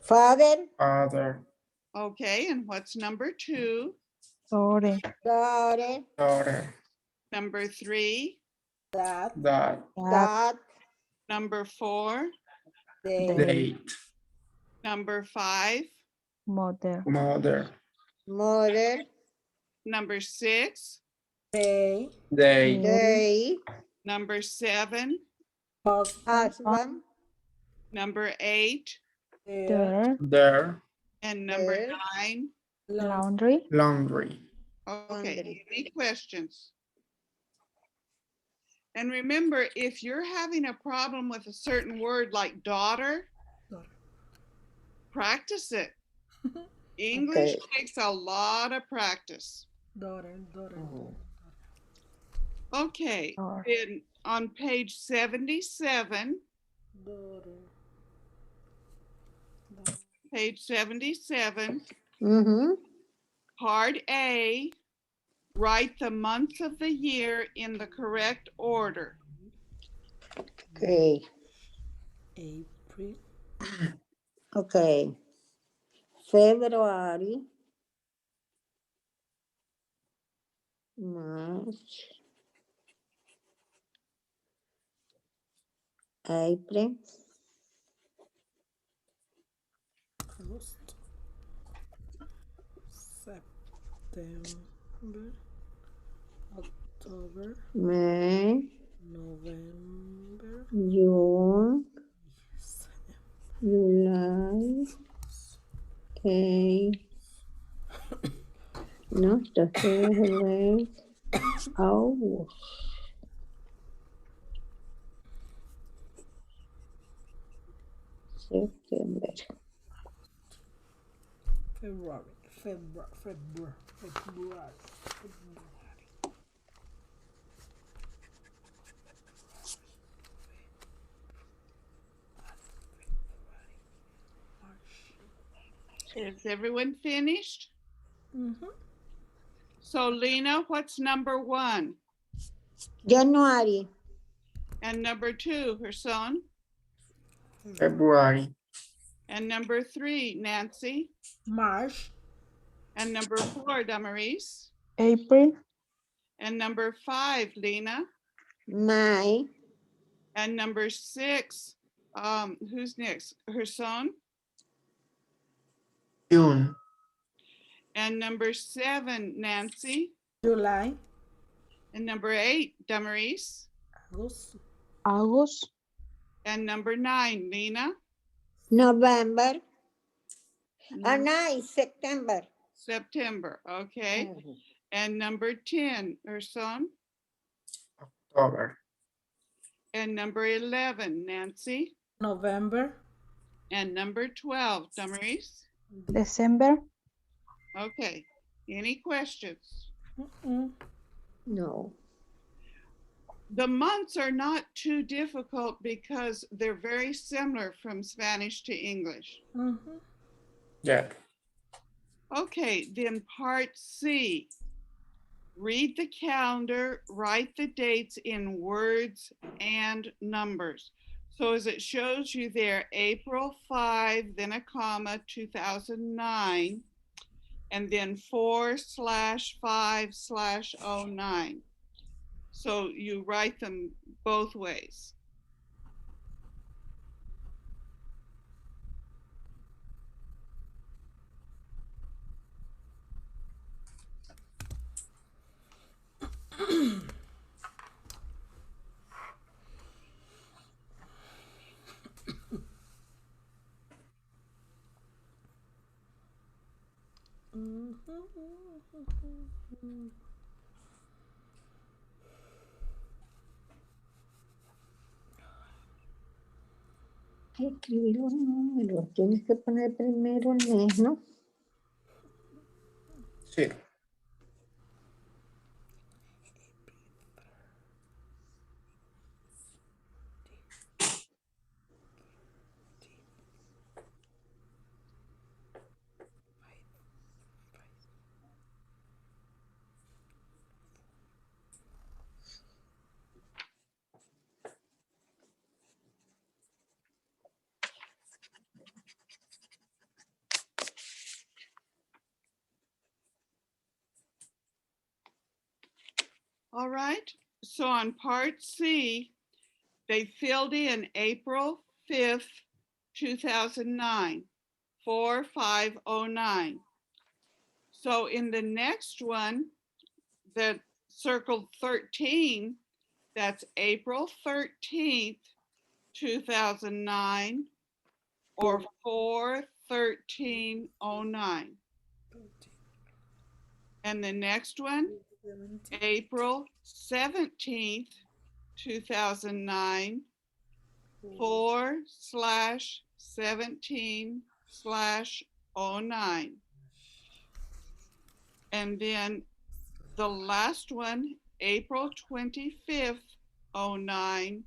Father. Father. Okay, and what's number 2? Daughter. Daughter. Daughter. Number 3? That. That. That. Dad. Number 4, Day. Date. number 5, Mother. Mother. Mother. number 6, Day. Day. Day. number 7, Husband. Husband. number 8, There. There. There. and number There. 9. Laundry. Laundry. Okay, Laundry. any questions? And remember, if you're having a problem with a certain word like daughter, Daughter. practice it. English Okay. takes a lot of practice. Daughter. Daughter. Okay, Or then on page 77, Daughter. page 77, Mm-hmm. part A, write the months of the year in the correct order. Okay. April. Okay. February. March. April. August. September. October. May. November. June. July. No, esto es el mes. August. September. February. Is everyone finished? Mm-hmm. So Lena, what's number 1? January. And number 2, her son? February. And number 3, Nancy? March. And number 4, Damaris? April. And number 5, Lena? May. And number 6, who's next? Her son? June. And number 7, Nancy? July. And number 8, Damaris? August. August. And number 9, Lena? November. No, No, September. September, okay. Mhm. And number 10, her son? October. And number 11, Nancy? November. And number 12, Damaris? December. Okay, any questions? Mm-mm. No. The months are not too difficult because they're very similar from Spanish to English. Mm-hmm. Yeah. Okay, then part C. Read the calendar, write the dates in words and numbers. So as it shows you there, April 5, then a comma, 2009, and then 4/5/09. So you write them both ways. Hay que escribir los números. Tienes que poner primero el mes, ¿no? Sí. All right, so on part C, They filled in April 5th, 2009, 4509. So in the next one, that circled 13, that's April 13th, 2009, or 4/13/09. And the next one, April 17th, 2009, 4/17/09. And then the last one, April 25th, 09,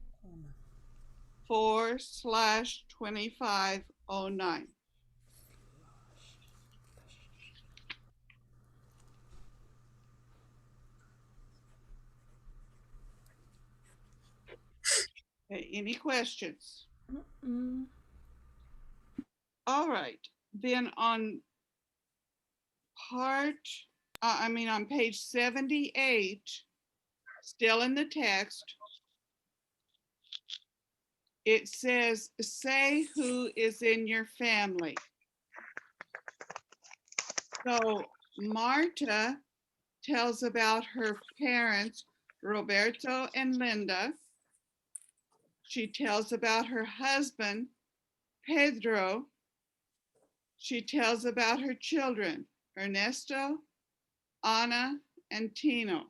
4/25/09. Okay, any questions? All right, then on on page 78, still in the text, it says, say who is in your family. So Marta tells about her parents, Roberto and Linda. She tells about her husband, Pedro. She tells about her children, Ernesto, Ana, and Tino.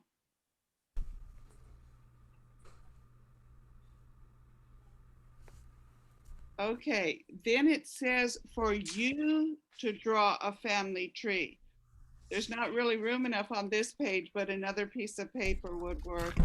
Okay, then it says for you to draw a family tree. There's not really room enough on this page, but another piece of paper would work.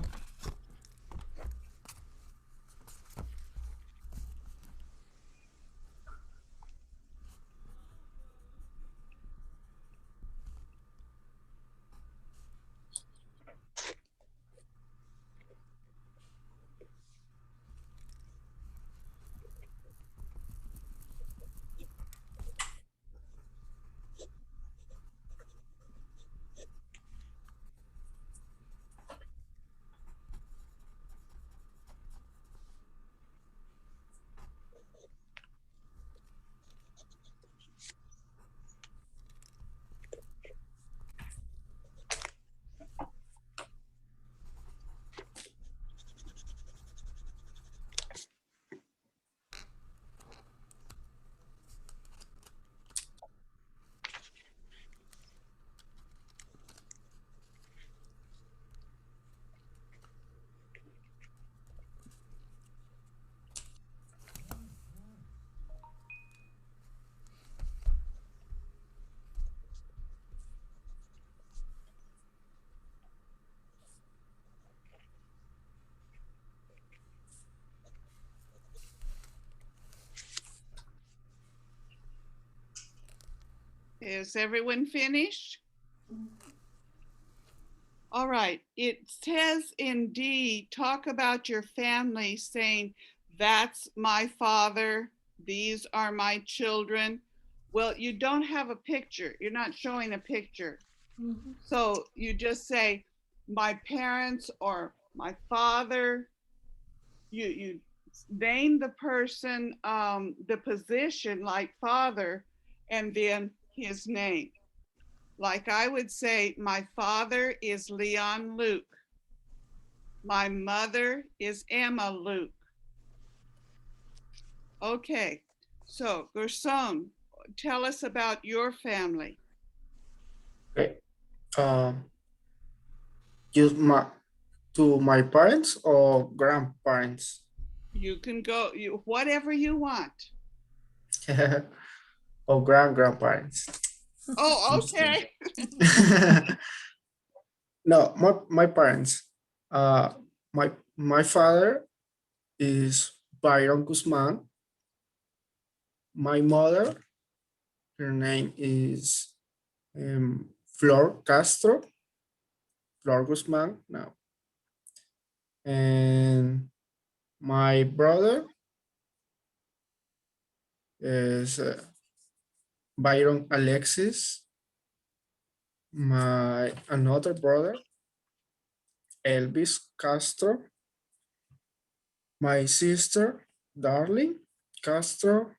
Is everyone finished? All right, it says in D, talk about your family, saying, that's my father, these are my children. Well, you don't have a picture. You're not showing a picture. So you just say, my parents or my father. You name the person, the position, like father, and then his name. Like I would say, my father is Leon Luke. My mother is Emma Luke. Okay, so Gerson, tell us about your family. Okay. Use to my parents or grandparents. You can go, whatever you want. Or grandparents. Oh, okay. No, my parents. Uh, my father is Byron Guzman. My mother, her name is Flor Castro. Flor Guzman. No. And my brother is Byron Alexis. My another brother, Elvis Castro. my sister, Darling Castro,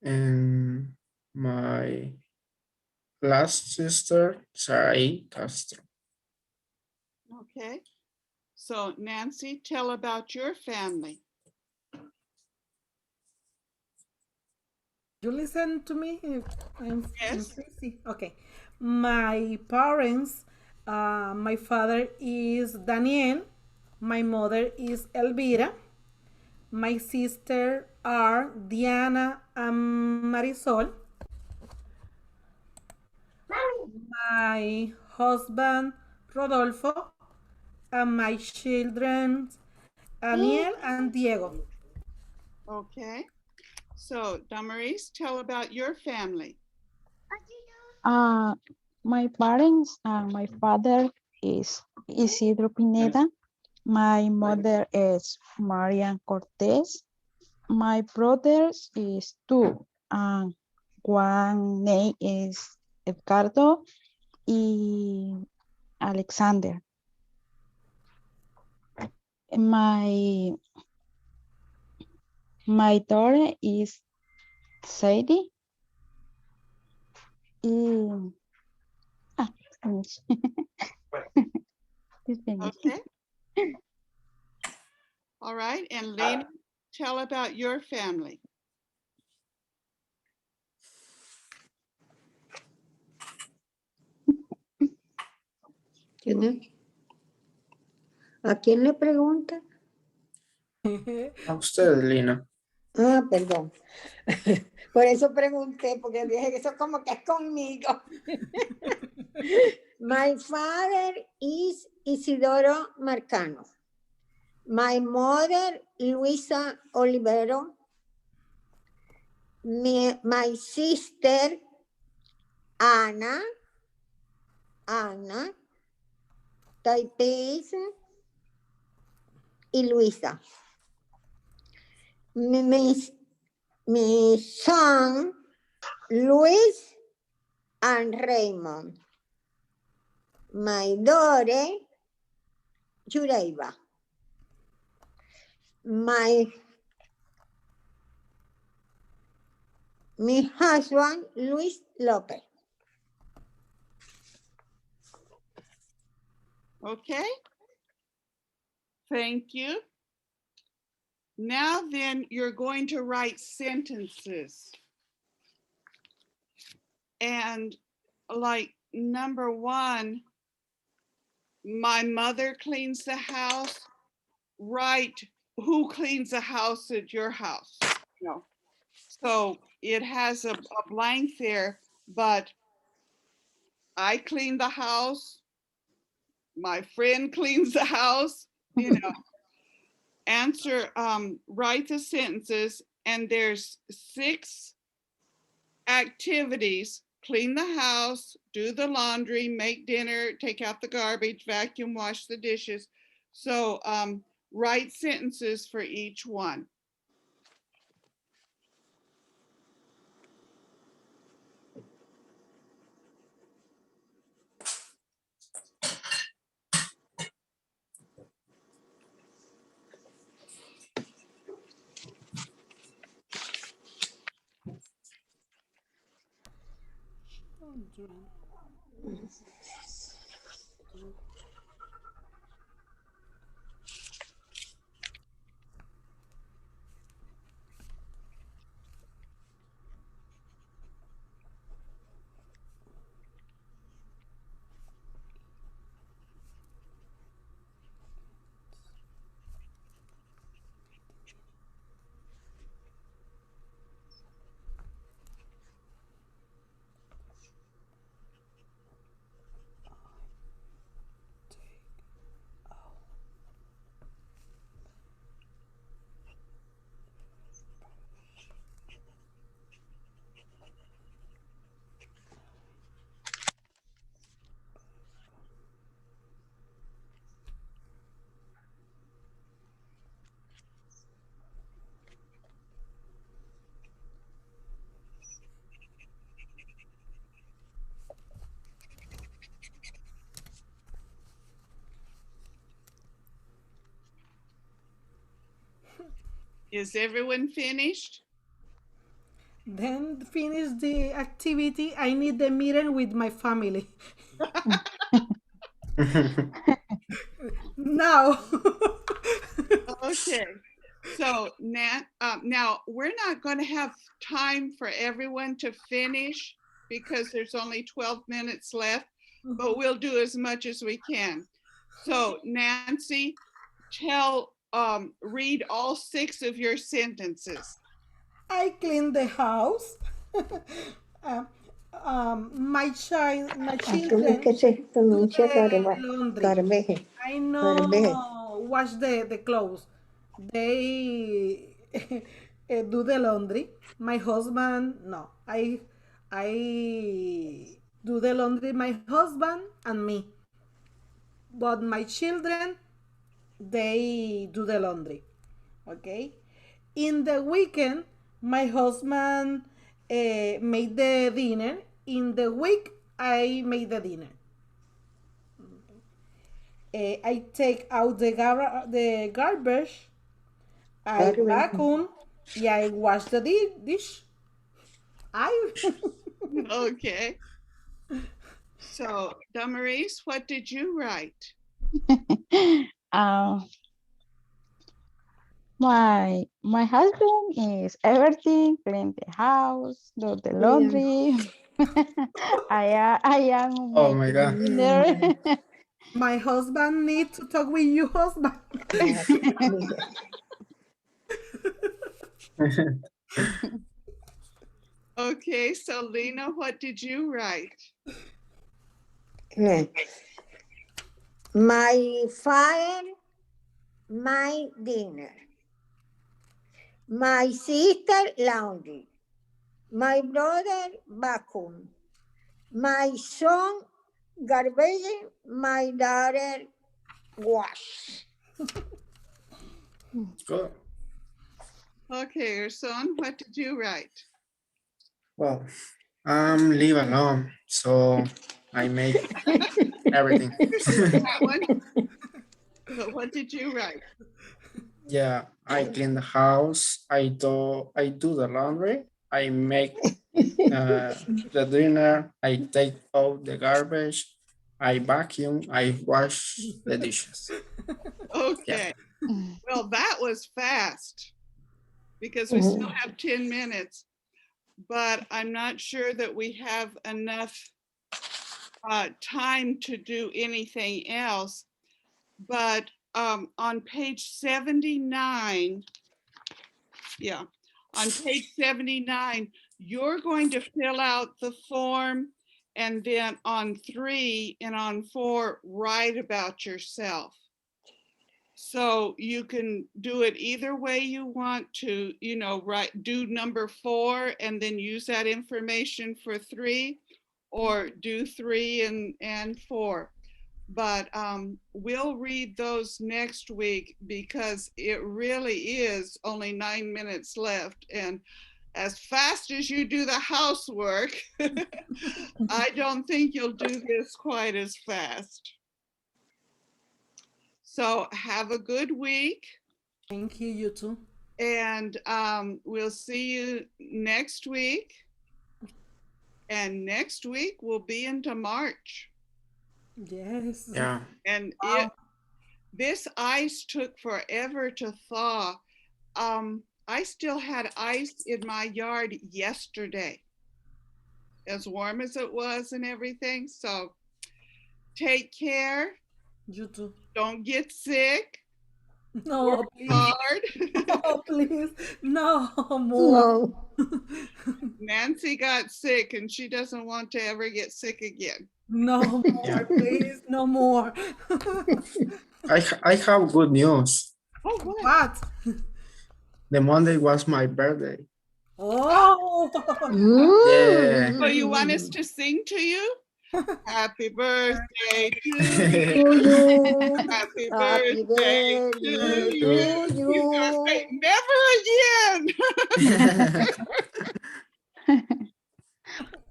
and my last sister, Sarai Castro. Okay. So Nancy, tell about your family. You listen to me? I'm Yes. crazy. Okay. My parents, my father is Daniel. My mother is Elvira. My sister are Diana and Marisol. My husband Rodolfo, and my children Aniel and Diego. Okay. So Damaris, tell about your family. Uh, my parents, my father is Isidro Pineda. My mother is Marian Cortez. My brothers is two. One name is Edgardo y Alexander. My daughter is Sadie. Y, finish. It's finished. Okay. All right. And Lena, tell about your family. ¿A quién le pregunta? A usted, Lina. Ah, perdón. Por eso pregunté, porque dije que eso como que es conmigo. My father is Isidoro Marcano. My mother, Luisa Olivero. My sister, Ana, Taipei y Luisa. Mi son, Luis and Raymond. My daughter, Jureiba. My husband, Luis Lopez. Okay. Thank you. Now then, you're going to write sentences. And like number one, my mother cleans the house. Write who cleans the house at your house. No. So it has a blank there, but I clean the house. My friend cleans the house, you know. Answer, write the sentences, and there's 6 activities: clean the house, do the laundry, make dinner, take out the garbage, vacuum, wash the dishes. So write sentences for each one. Is everyone finished? Then finish the activity. I need the meeting with my family. Now. Okay. So now we're not going to have time for everyone to finish because there's only 12 minutes left, but we'll do as much as we can. So Nancy, read all 6 of your sentences. I clean the house. My children Que se do pronuncia the laundry. garbeje. I know wash the clothes. They do the laundry. My husband, no. I do the laundry, my husband and me. But my children, they do the laundry. Okay? In the weekend, my husband made the dinner. In the week, I made the dinner. I take out the garbage. I Garbage. vacuum. Yeah, I wash the dish. I Okay. So Damaris, what did you write? Um, my husband is everything, clean the house, do the laundry. I am Oh my making God. dinner. my husband need to talk with your husband. Okay, so Lena, what did you write? My father, my dinner. My sister, laundry. My brother, vacuum. My son, garbage. My daughter, wash. Good. Okay, Erson, what did you write? Well, I'm live alone, so I make everything. That one? But what did you write? Yeah, I clean the house. I do the laundry. I make the dinner. I take out the garbage. I vacuum. I wash the dishes. Okay, well, that was fast because we still have 10 minutes, but I'm not sure that we have enough time to do anything else. But on page 79, yeah, on page 79, you're going to fill out the form, and then on 3 and on 4, write about yourself. So you can do it either way you want to, do number 4 and then use that information for 3, or do 3 and 4. But we'll read those next week because it really is only 9 minutes left. And as fast as you do the housework, I don't think you'll do this quite as fast. So have a good week. Thank you, you too. And we'll see you next week. And next week we'll be into March. Yes. Yeah. And Wow. this ice took forever to thaw. I still had ice in my yard yesterday, as warm as it was and everything. So take care. You too. Don't get sick. No, Work please. hard. No, please. No more. No. Nancy got sick and she doesn't want to ever get sick again. No more, Yeah. please. No more. I have good news. Oh, what? What? The Monday was my birthday. Oh. Yeah. So you want us to sing to you? Happy birthday to To you. you. Happy Happy birthday to birthday you. to He's gonna say, you. never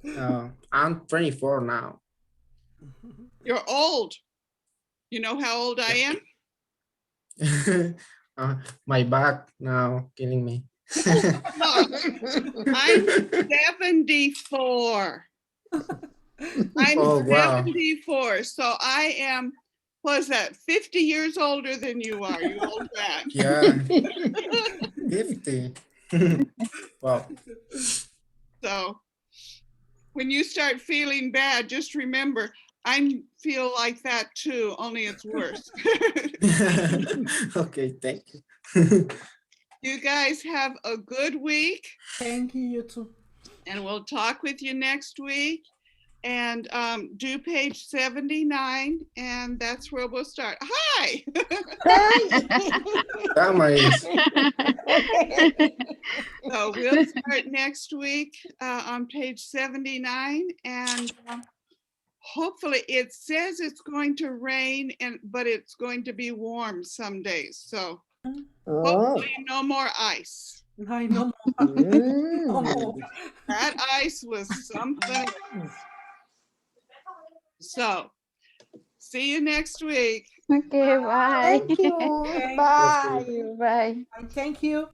again. I'm 24 now. You're old. You know how old I am? My back now killing me. I'm 74. I'm Oh, wow. 74. So I am, what is that, 50 years older than you are, you old man. Yeah, 50. Wow. So when you start feeling bad, just remember, I feel like that too, only it's worse. Okay, thank you. You guys have a good week, Thank you, you too. and we'll talk with you next week. And do page 79, and that's where we'll start. Hi! Damaris. So we'll start next week on page 79, and hopefully it says it's going to rain, but it's going to be warm some days. So hopefully no more ice. I know more. No more. That ice was something. So see you next week. Okay, bye. Thank you. Okay. Bye. Bye. Thank you.